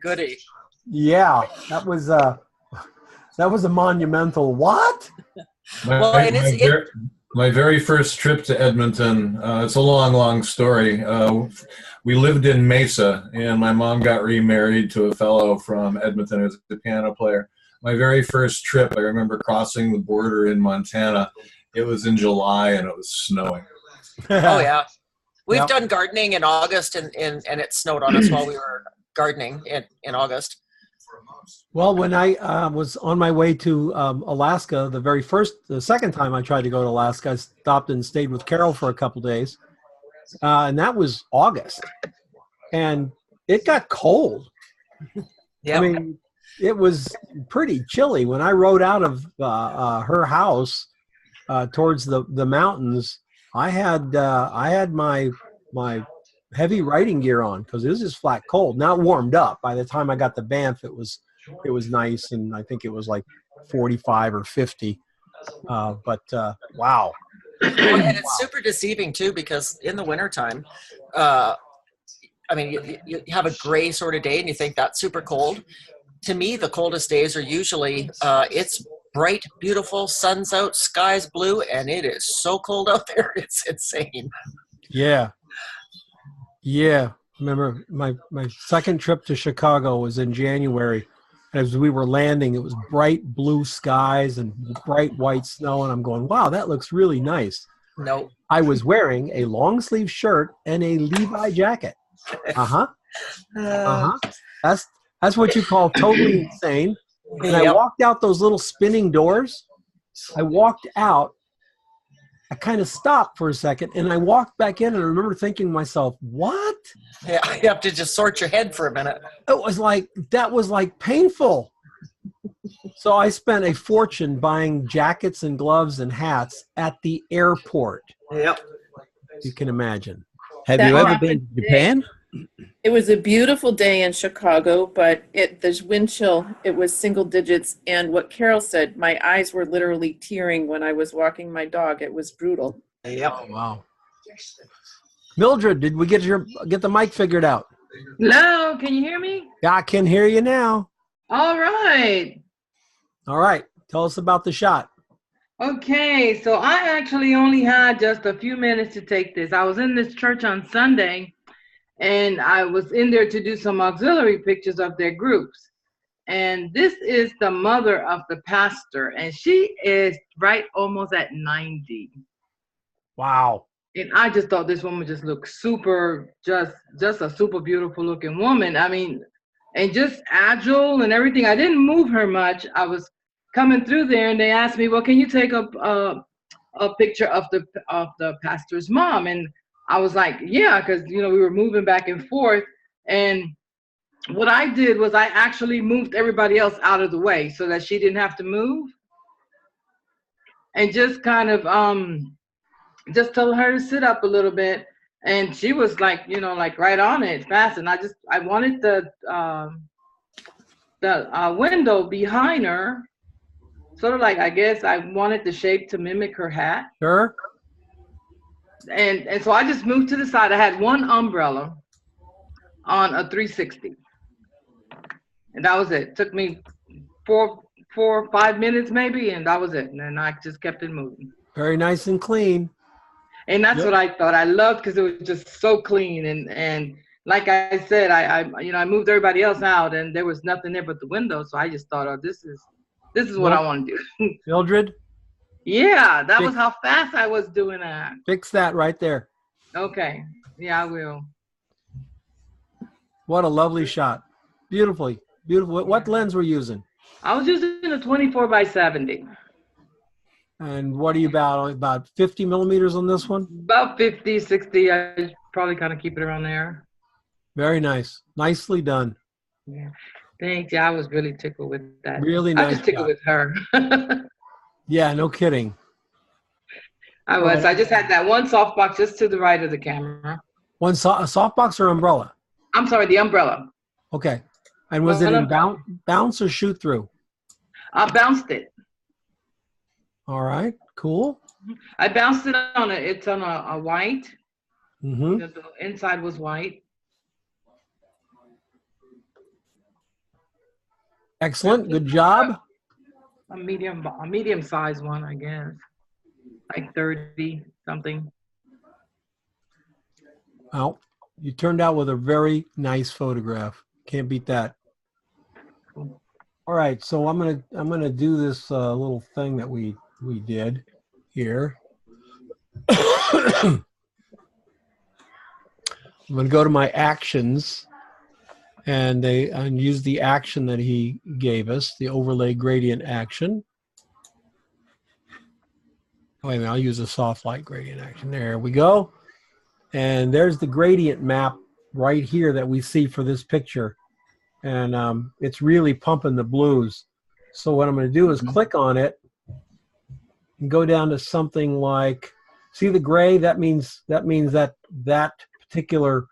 Goody. Yeah, that was a monumental what? My very first trip to Edmonton, it's a long story. We lived in Mesa, and my mom got remarried to a fellow from Edmonton who was a piano player. My very first trip, I remember crossing the border in Montana. It was in July, and it was snowing. Oh, yeah. We've done gardening in August, and it snowed on us while we were gardening in August. Well, when I was on my way to Alaska, the second time I tried to go to Alaska, I stopped and stayed with Carol for a couple days. And that was August. And it got cold. Yeah. I mean, it was pretty chilly. When I rode out of her house towards the mountains, I had my heavy riding gear on because it was just flat cold. Now it warmed up. By the time I got to Banff, it was nice, and I think it was like 45 or 50. But wow. And it's super deceiving too, because in the wintertime, you have a gray sort of day and you think that's super cold. To me, the coldest days are usually it's bright, beautiful, sun's out, sky's blue, and it is so cold out there. It's insane. Yeah. Yeah. Remember my second trip to Chicago was in January. As we were landing, it was bright blue skies and bright white snow, and I'm going, wow, that looks really nice. No. I was wearing a long sleeve shirt and a Levi jacket. That's what you call totally insane. And I walked out those little spinning doors. I walked out. I kind of stopped for a second, and I walked back in, and I remember thinking to myself, what? Yeah, you have to just sort your head for a minute. That was like painful. So I spent a fortune buying jackets and gloves and hats at the airport. Yep. You can imagine. Have you ever been to Japan? It was a beautiful day in Chicago, but there's wind chill. It was single digits. And what Carol said, my eyes were literally tearing when I was walking my dog. It was brutal. Yep. Oh, wow. Mildred, did we get the mic figured out? Hello, can you hear me? Yeah, I can hear you now. All right. All right. Tell us about the shot. Okay, so I actually only had just a few minutes to take this. I was in this church on Sunday, and I was in there to do some auxiliary pictures of their groups. And this is the mother of the pastor, and she is right almost at 90. Wow. And I just thought this woman just looked super, just a super beautiful looking woman. I mean, and just agile and everything. I didn't move her much. I was coming through there, and they asked me, well, can you take a picture of the pastor's mom? And I was like, yeah, because, we were moving back and forth. And what I did was I actually moved everybody else out of the way so that she didn't have to move. And just kind of just told her to sit up a little bit. And she was like, like right on it fast. And I wanted the window behind her sort of like, I guess I wanted the shape to mimic her hat. Sure. And so I just moved to the side. I had one umbrella on a 360. And that was it. Took me 4 or 5 minutes maybe, and that was it. And then I just kept it moving. Very nice and clean. And that's what I thought. I loved because it was just so clean. And like I said, I moved everybody else out, and there was nothing there but the window. So I just thought, oh, this is what I want to do. Mildred? Yeah, that was how fast I was doing that. Fix that right there. Okay. Yeah, I will. What a lovely shot. Beautifully. Beautiful. What lens were you using? I was using a 24-by-70. And what are you about 50 millimeters on this one? About 50, 60. I probably kind of keep it around there. Very nice. Nicely done. Yeah. Thanks. Yeah, I was really tickled with that. Really nice. I was tickled with her. Yeah, no kidding. I was. I just had that one softbox just to the right of the camera. A softbox or umbrella? I'm sorry, the umbrella. Okay. And was it in bounce or shoot through? I bounced it. All right, cool. I bounced it on it's on a white. Mm-hmm. The inside was white. Excellent. Good job. A medium size one, I guess. Like 30 something. Well, you turned out with a very nice photograph. Can't beat that. Cool. All right, so I'm gonna do this little thing that we did here. I'm gonna go to my actions, and use the action that he gave us, the overlay gradient action. Wait a minute, I'll use a soft light gradient action. There we go. And there's the gradient map right here that we see for this picture. And it's really pumping the blues. So what I'm going to do is click on it and go down to something like, see the gray? That means that particular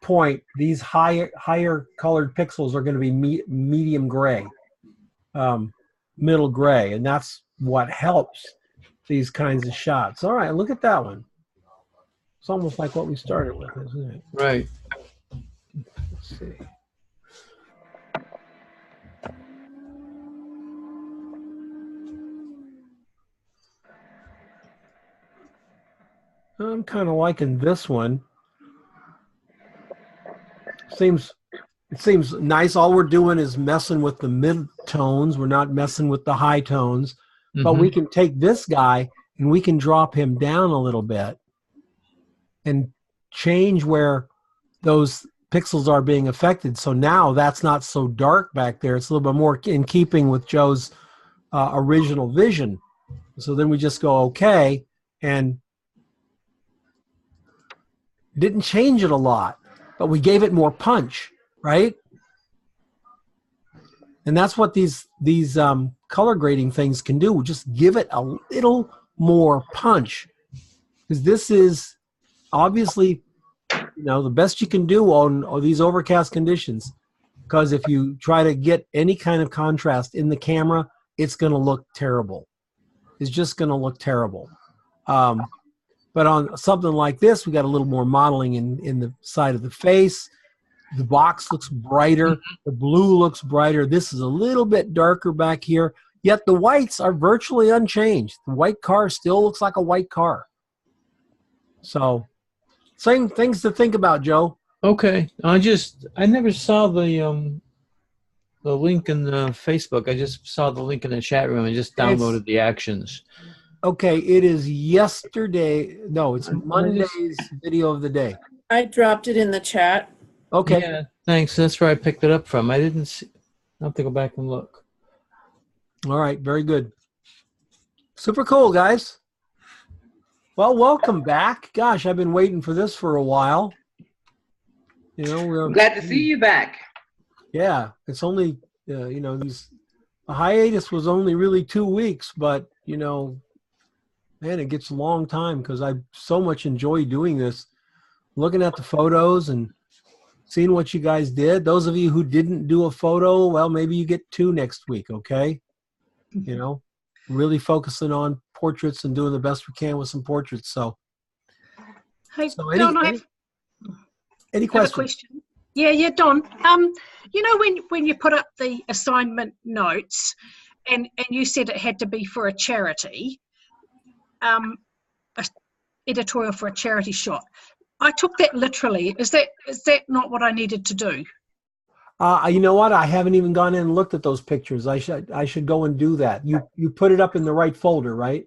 point, these higher colored pixels are going to be medium gray, middle gray, and that's what helps these kinds of shots. All right, look at that one. It's almost like what we started with, isn't it? Right. Let's see. I'm kind of liking this one. It seems nice. All we're doing is messing with the mid tones. We're not messing with the high tones. Mm-hmm. But we can take this guy and we can drop him down a little bit and change where those pixels are being affected. So now that's not so dark back there. It's a little bit more in keeping with Joe's original vision. So then we just go okay, and didn't change it a lot, but we gave it more punch, right? And that's what these color grading things can do. We just give it a little more punch, because this is obviously, the best you can do on these overcast conditions. Because if you try to get any kind of contrast in the camera, it's going to look terrible. It's just going to look terrible. But on something like this, we got a little more modeling in the side of the face. The box looks brighter. The blue looks brighter. This is a little bit darker back here. Yet the whites are virtually unchanged. The white car still looks like a white car. So, same things to think about, Joe. Okay. I never saw the link in the Facebook. I just saw the link in the chat room and just downloaded the actions. Okay, it is yesterday. No, it's Monday's video of the day. I dropped it in the chat. Okay. Yeah, thanks. That's where I picked it up from. I didn't see. I'll have to go back and look. All right, very good. Super cool, guys. Well, welcome back. Gosh, I've been waiting for this for a while. I'm glad to see you back. Yeah, it's only, the hiatus was only really 2 weeks, but, man, it gets a long time because I so much enjoy doing this, looking at the photos and seeing what you guys did. Those of you who didn't do a photo, well, maybe you get 2 next week, okay? You know, really focusing on portraits and doing the best we can with some portraits. So, Hey, so Don, I any have a questions? question. Yeah, Don. You know, when you put up the assignment notes, and you said it had to be for a charity, a editorial for a charity shot. I took that literally. Is that not what I needed to do? You know what? I haven't even gone in and looked at those pictures. I should go and do that. You put it up in the right folder, right?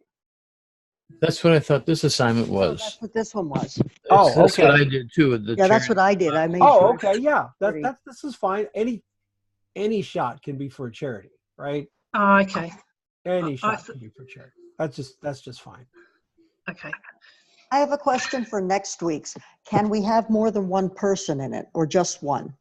That's what I thought this assignment was. That's what this one was. Oh, That's okay. what I did too. With the Yeah, that's charity. what I did. I made Oh, sure. okay. Yeah, Pretty. this is fine. Any shot can be for a charity, right? Oh, okay. Any shot can be for charity. That's just fine. Okay. I have a question for next week's. Can we have more than one person in it, or just one?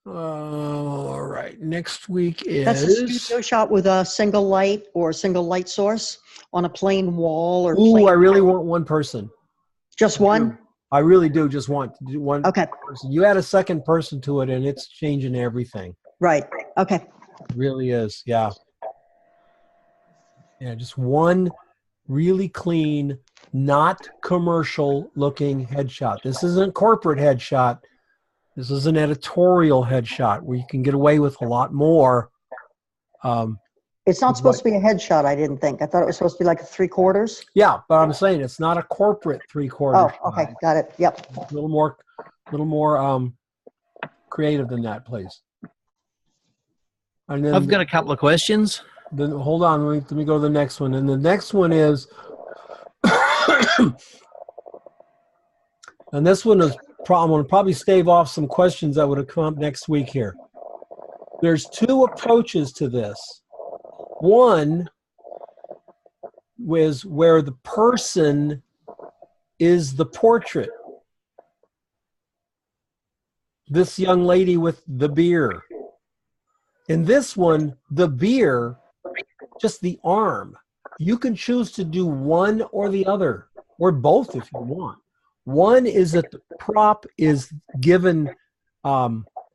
All right. Next week That's a is. studio shot with a single light or a single light source on a plain wall or. Ooh, plain I really want one person. Just one? I really do just want to do one Okay. person. You add a second person to it, and it's changing everything. Right. Okay. It really is. Yeah. Yeah, just one really clean, not commercial looking headshot. This isn't corporate headshot. This is an editorial headshot where you can get away with a lot more. It's not supposed to be a headshot, I didn't think. I thought it was supposed to be like a 3/4. Yeah, but I'm saying it's not a corporate 3/4. Oh, okay. shot. Got it. Yep. A little more creative than that, please. And then I've got a couple of questions. Then hold on, let me go to the next one. And the next one is, and this one is, I'm going to probably stave off some questions that would have come up next week here. There's two approaches to this. One was where the person is the portrait. This young lady with the beer. In this one, the beer, just the arm. You can choose to do one or the other, or both if you want. One is that the prop is given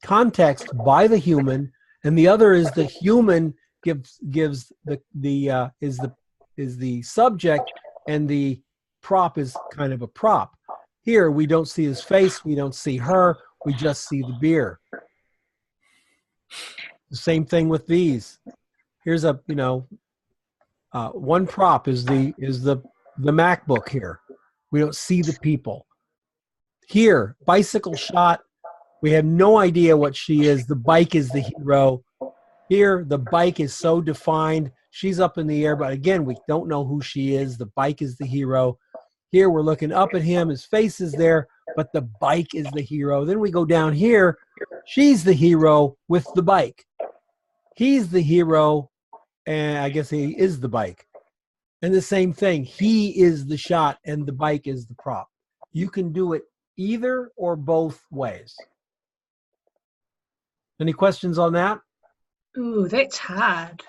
context by the human, and the other is the human gives the subject, and the prop is kind of a prop. Here we don't see his face, we don't see her, we just see the beer. The same thing with these. Here's a one prop is the MacBook here. We don't see the people. Here, bicycle shot. We have no idea what she is. The bike is the hero. Here, the bike is so defined. She's up in the air, but again, we don't know who she is. The bike is the hero. Here, we're looking up at him. His face is there, but the bike is the hero. Then we go down here. She's the hero with the bike. He's the hero, and I guess he is the bike. And the same thing. He is the shot, and the bike is the prop. You can do it either or both ways. Any questions on that? Ooh, that's hard.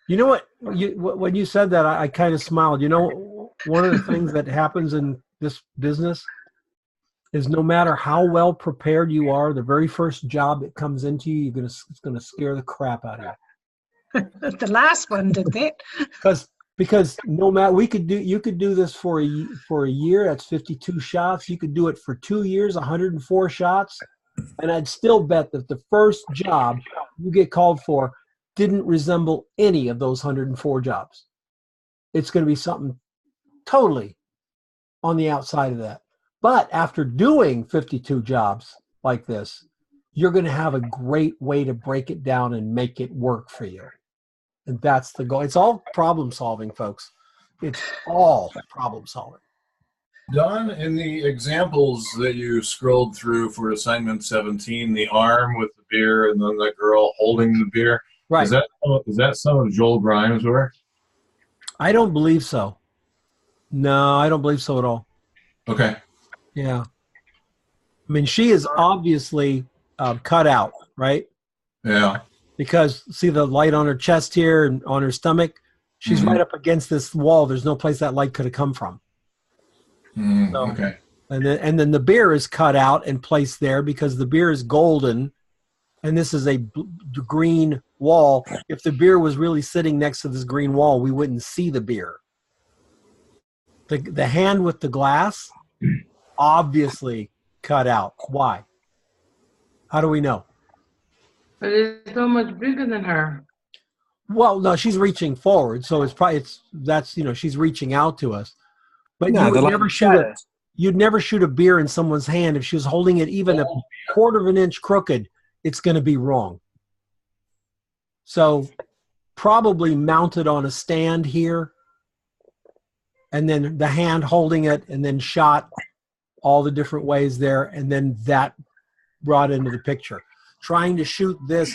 You know what? When you said that, I kind of smiled. You know, one of the things that happens in this business is no matter how well prepared you are, the very first job that comes into you, it's gonna scare the crap out of you. The last one did that. Because no matter you could do this for a year. That's 52 shots. You could do it for 2 years, 104 shots, and I'd still bet that the first job you get called for didn't resemble any of those 104 jobs. It's going to be something totally on the outside of that. But after doing 52 jobs like this, you're going to have a great way to break it down and make it work for you. And that's the goal. It's all problem solving, folks. It's all problem solving. Don, in the examples that you scrolled through for assignment 17, the arm with the beer and then the girl holding the beer, right? Is that some of Joel Grimes' work? I don't believe so. No, I don't believe so at all. Okay. Yeah. I mean, she is obviously cut out, right? Yeah. Because see the light on her chest here and on her stomach? She's right up against this wall. There's no place that light could have come from. So, okay. And then the beer is cut out and placed there because the beer is golden, and this is a green wall. If the beer was really sitting next to this green wall, we wouldn't see the beer. The hand with the glass, obviously cut out. Why? How do we know? But it's so much bigger than her. Well, no, she's reaching forward, so she's reaching out to us. But No, you would never you'd never shoot a beer in someone's hand if she was holding it even a quarter of an inch crooked. It's going to be wrong. So probably mounted on a stand here, and then the hand holding it, and then shot all the different ways there, and then that brought into the picture. Trying to shoot this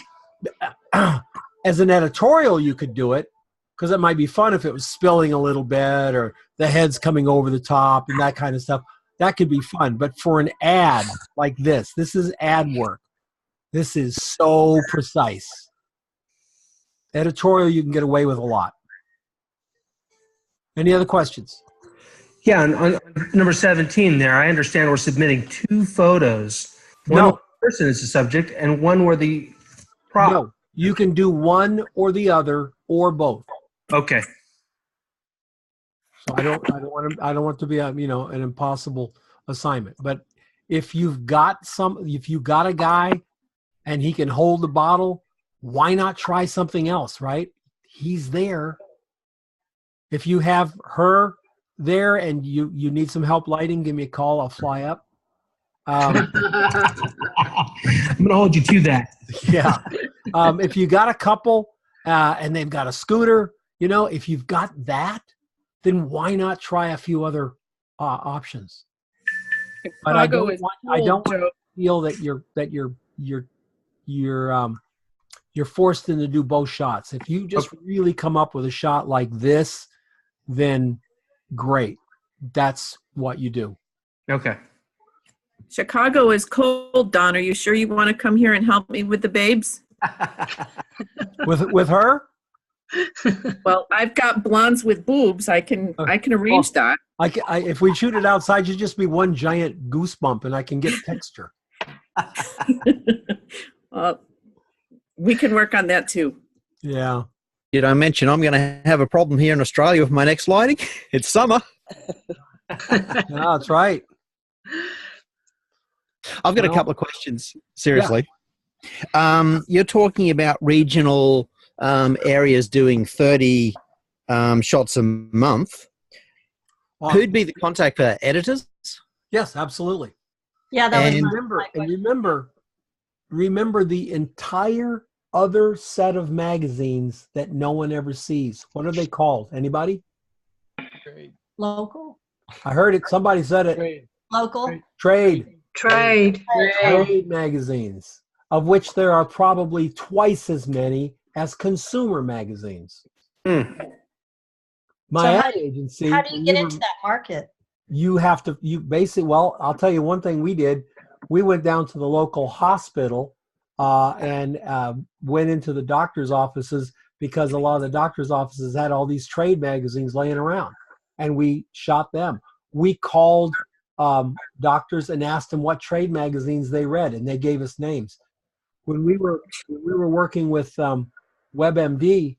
as an editorial, you could do it, because it might be fun if it was spilling a little bit or the head's coming over the top and that kind of stuff. That could be fun. But for an ad like this is ad work. This is so precise. Editorial, you can get away with a lot. Any other questions? Yeah, on number 17 there, I understand we're submitting 2 photos. One No. where the person is the subject and one where the prop. No, you can do one or the other or both. Okay. So I don't want it to be an impossible assignment. But if you've got a guy and he can hold the bottle, why not try something else, right? He's there. If you have her there and you need some help lighting, give me a call. I'll fly up. I'm going to hold you to that. Yeah. If you got a couple and they've got a scooter, if you've got that, then why not try a few other options? But I don't want to feel that you're forced into do both shots. If you just really come up with a shot like this, then great. That's what you do. Okay. Chicago is cold, Don. Are you sure you want to come here and help me with the babes? With her? Well, I've got blondes with boobs. I can arrange that. If we shoot it outside, you'd just be one giant goosebump, and I can get texture. Well, we can work on that too. Yeah. Did I mention I'm going to have a problem here in Australia with my next lighting? It's summer. Yeah, that's right. I've got a couple of questions, seriously. Yeah. You're talking about regional areas doing 30 shots a month. Wow. Who'd be the contact for editors? Yes, absolutely. Yeah, that was remember the entire other set of magazines that no one ever sees. What are they called? Anybody? Local. I heard it. Somebody said it. Trade. Local. Trade Trade. magazines, of which there are probably twice as many as consumer magazines. My ad agency. How do you get into that market? You have to. I'll tell you one thing we did. We went down to the local hospital and went into the doctor's offices, because a lot of the doctor's offices had all these trade magazines laying around, and we shot them. We called doctors and asked them what trade magazines they read, and they gave us names. When we were working with WebMD,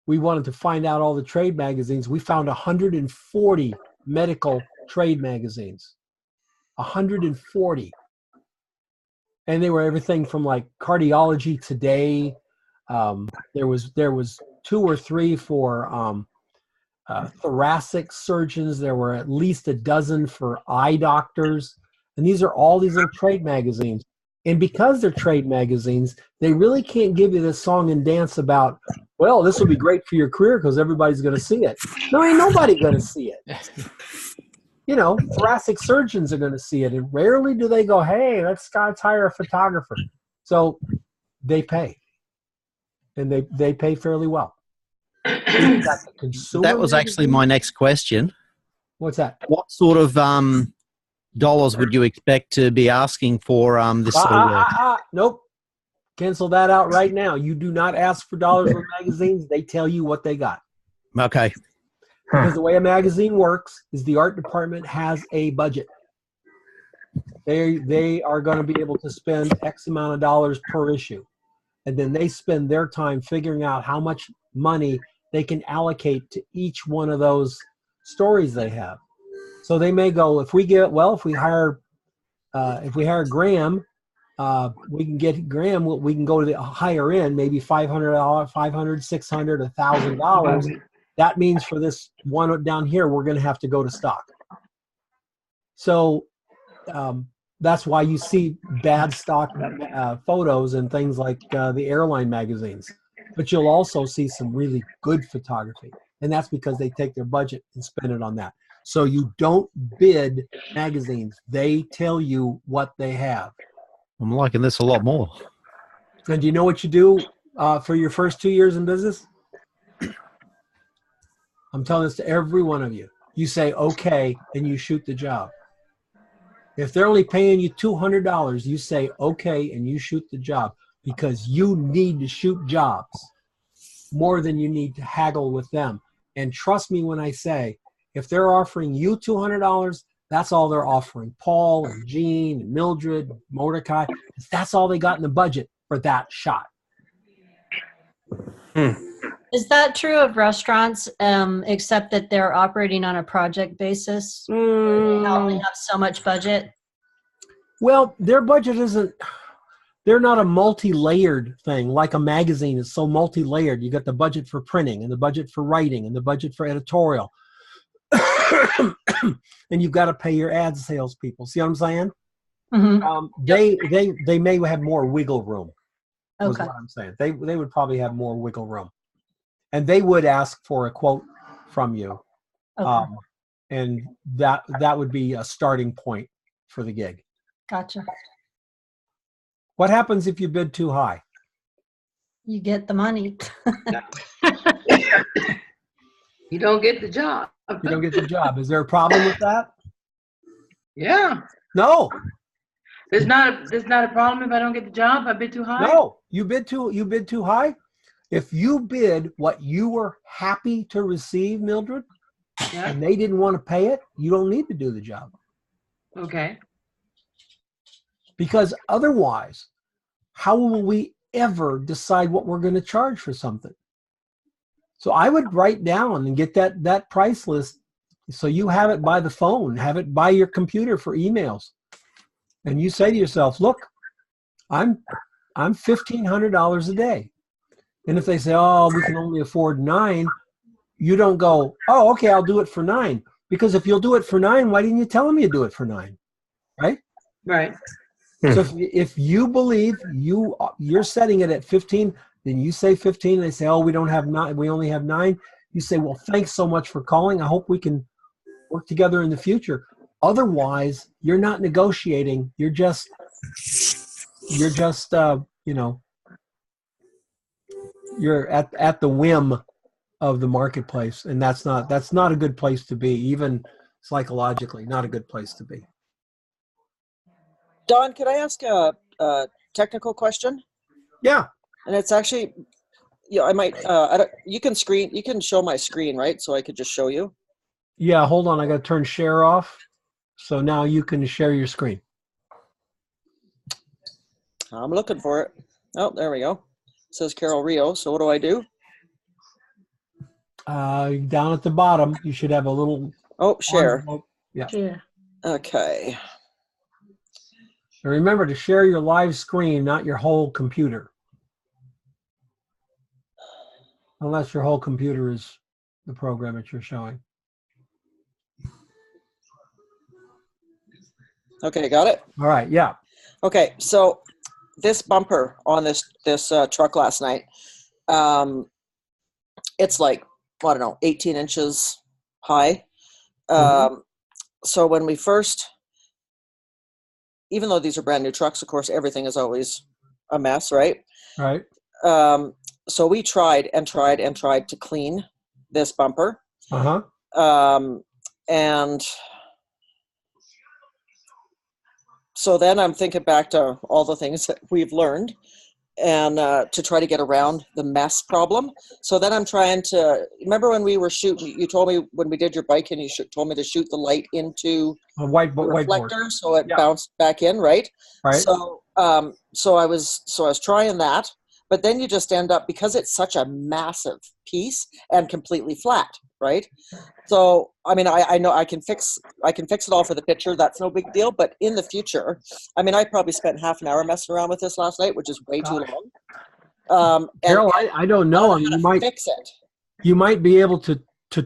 we wanted to find out all the trade magazines. We found 140 medical trade magazines. 140. And they were everything from like Cardiology Today. There was 2 or 3 for thoracic surgeons. There were at least a dozen for eye doctors. And these are all these little trade magazines. And because they're trade magazines, they really can't give you this song and dance about, well, this will be great for your career because everybody's going to see it. No, ain't nobody going to see it. Thoracic surgeons are going to see it. And rarely do they go, hey, let's hire a photographer. So they pay. And they pay fairly well. That was actually my next question. What's that? What sort of dollars would you expect to be asking for this sort of work? Nope. Cancel that out right now. You do not ask for dollars for magazines. They tell you what they got. Okay. Because the way a magazine works is the art department has a budget. They are going to be able to spend X amount of dollars per issue. And then they spend their time figuring out how much money they can allocate to each one of those stories they have. So they may go, if we hire Graham, we can get Graham, we can go to the higher end, maybe $500, $500, $600, $1,000. That means for this one down here, we're going to have to go to stock. So that's why you see bad stock photos and things like the airline magazines. But you'll also see some really good photography. And that's because they take their budget and spend it on that. So you don't bid magazines. They tell you what they have. I'm liking this a lot more. And do you know what you do for your first 2 years in business? I'm telling this to every one of you. You say, okay, and you shoot the job. If they're only paying you $200, you say, okay, and you shoot the job, because you need to shoot jobs more than you need to haggle with them. And trust me when I say, if they're offering you $200, that's all they're offering. Paul and Jean and Mildred, Mordecai, that's all they got in the budget for that shot. Is that true of restaurants, except that they're operating on a project basis? They only have so much budget? Well, their budget isn't, they're not a multi-layered thing like a magazine is so multi-layered. You got the budget for printing and the budget for writing and the budget for editorial. And you've got to pay your ad salespeople. See what I'm saying? Mm-hmm. They may have more wiggle room. Okay. Is what I'm saying. They would probably have more wiggle room, and they would ask for a quote from you, Okay. And that would be a starting point for the gig. Gotcha. What happens if you bid too high? You get the money. You don't get the job. You don't get the job. Is there a problem with that? Yeah. No. There's not a problem if I don't get the job. I bid too high. No. You bid too high. If you bid what you were happy to receive, Mildred, Yeah. and they didn't want to pay it, you don't need to do the job. Okay. Because otherwise, how will we ever decide what we're going to charge for something? So I would write down and get that price list so you have it by the phone, have it by your computer for emails. And you say to yourself, look, I'm $1,500 a day. And if they say, oh, we can only afford $9, you don't go, oh, okay, I'll do it for $9. Because if you'll do it for $9, why didn't you tell them you do it for $9? Right? Right. So if you believe you're setting it at 15, then you say 15, and they say, oh, we don't have 9, we only have 9. You say, well, thanks so much for calling. I hope we can work together in the future. Otherwise, you're not negotiating. You're just you're at the whim of the marketplace, and that's not a good place to be, even psychologically, not a good place to be. Don, could I ask a technical question? Yeah. And it's actually, I might. You can show my screen, right? So I could just show you. Yeah. Hold on. I got to turn share off. So now you can share your screen. I'm looking for it. Oh, there we go. It says Carol Rio. So what do I do? Down at the bottom, you should have a little. Oh, share. Yeah. Yeah. Okay. And remember to share your live screen, not your whole computer. Unless your whole computer is the program that you're showing. Okay, got it? All right, yeah. Okay, so this bumper on this truck last night, it's like, I don't know, 18 inches high. So when we first, even though these are brand new trucks, of course, everything is always a mess, right? Right. So we tried to clean this bumper. And so then I'm thinking back to all the things that we've learned. to try to get around the mess problem. So then I'm trying to, remember when we were shooting, you told me when we did your bike and you told me to shoot the light into a the whiteboard reflector so it bounced back in, right? Right. So I was trying that, but then you just end up, because it's such a massive piece and completely flat, right? So I mean, I know I can fix it all for the picture. That's no big deal. But in the future, I mean, I probably spent half an hour messing around with this last night, which is way too long. Carol, I don't know. I mean, you might fix it. You might be able to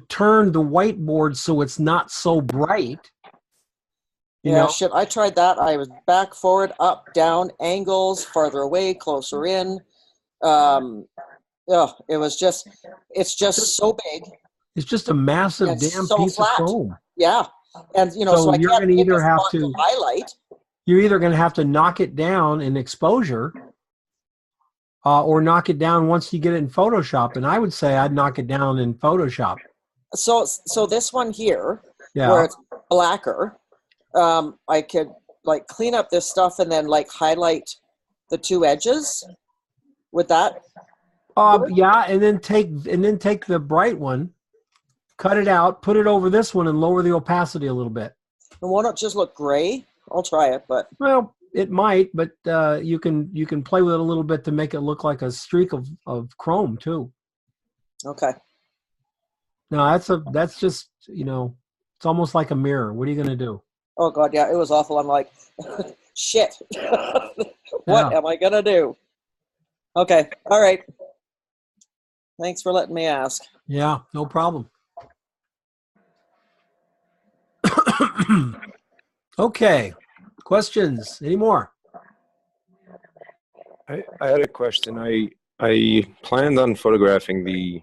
turn the whiteboard so it's not so bright. You know? Shit. I tried that. I was back, forward, up, down, angles, farther away, closer in. It's just so big. It's just a massive damn piece of chrome. Yeah. And, so you're going to either have to highlight. You're either going to have to knock it down in exposure or knock it down once you get it in Photoshop. And I would say I'd knock it down in Photoshop. So this one here, where it's blacker, I could like clean up this stuff and then like highlight the two edges. Would that? Yeah. And then take the bright one, cut it out, put it over this one, and lower the opacity a little bit. And why not just look gray? I'll try it, but it might. But you can play with it a little bit to make it look like a streak of chrome too. Okay. No, that's just it's almost like a mirror. What are you gonna do? Oh God, yeah, it was awful. I'm like, shit. What am I gonna do? Okay, all right. Thanks for letting me ask. Yeah, no problem. Okay, questions? Any more? I had a question. I planned on photographing the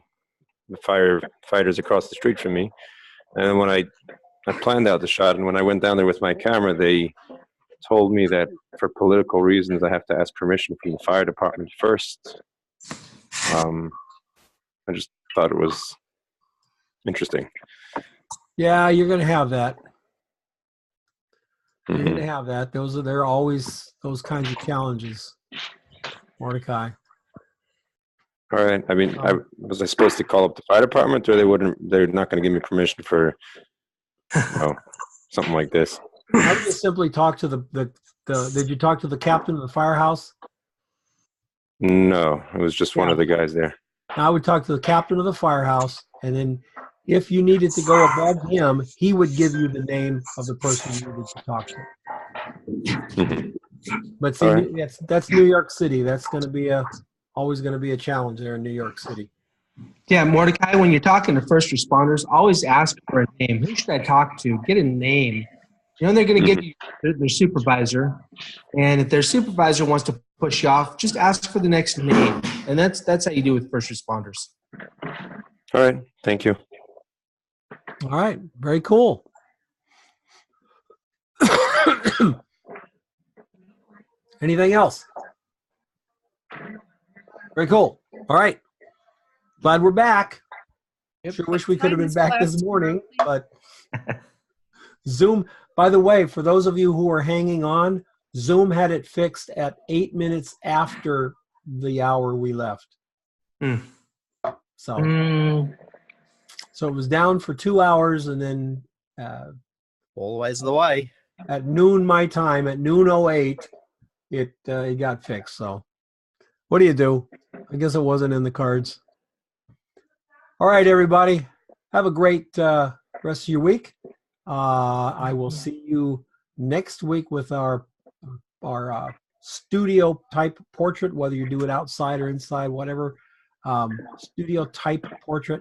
firefighters across the street from me, and when I planned out the shot, and when I went down there with my camera, they told me that for political reasons I have to ask permission from the fire department first. I just thought it was interesting. Yeah, you're going to have that. You're going to have that. There are always those kinds of challenges, Mordecai. All right. I mean, was I supposed to call up the fire department, or they're not going to give me permission for something like this? I would just simply talk to did you talk to the captain of the firehouse? No, it was just one of the guys there. I would talk to the captain of the firehouse, and then if you needed to go above him, he would give you the name of the person you needed to talk to. But see, that's New York City. That's going to be always going to be a challenge there in New York City. Yeah, Mordecai, when you're talking to first responders, always ask for a name. Who should I talk to? Get a name. They're going to give you their supervisor, and if their supervisor wants to push you off, just ask for the next name, and that's how you do with first responders. All right, thank you. All right, very cool. Anything else? Very cool. All right, glad we're back. Sure wish we could have been back this morning, but Zoom. By the way, for those of you who are hanging on, Zoom had it fixed at 8 minutes after the hour we left. So it was down for 2 hours, and then always the way. At noon my time, at noon 08, it got fixed. So what do you do? I guess it wasn't in the cards. All right, everybody. Have a great rest of your week. I will see you next week with our studio type portrait, whether you do it outside or inside, whatever, studio type portrait.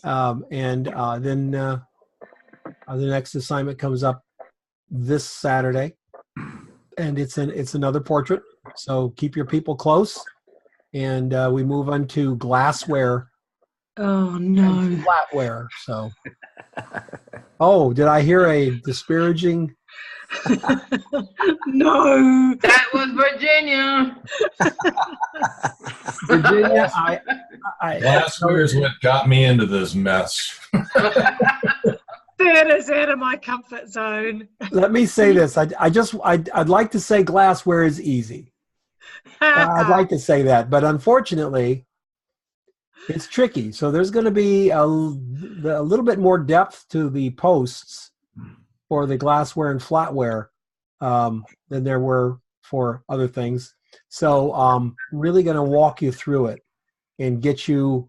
And then the next assignment comes up this Saturday, and it's another portrait. So keep your people close, and we move on to glassware. Oh no! Flatware. So. Oh, did I hear a disparaging? No. That was Virginia. Virginia, glassware is what got me into this mess. That is out of my comfort zone. Let me say this. I'd like to say glassware is easy. I'd like to say that, but unfortunately, it's tricky. So there's going to be a little bit more depth to the posts for the glassware and flatware than there were for other things. So really going to walk you through it and get you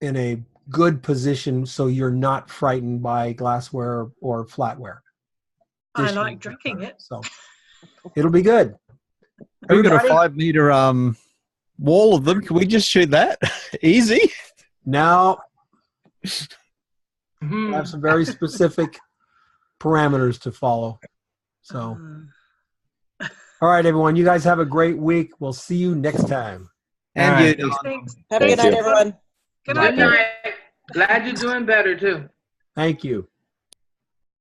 in a good position so you're not frightened by glassware or flatware. I like drinking it. So it'll be good. We've got a 5 meter wall of them. Can we just shoot that? Easy. Now, I have some very specific parameters to follow. So, all right, everyone. You guys have a great week. We'll see you next time. And you. Have a good night, everyone. Good night. Good night. Glad you're doing better too. Thank you.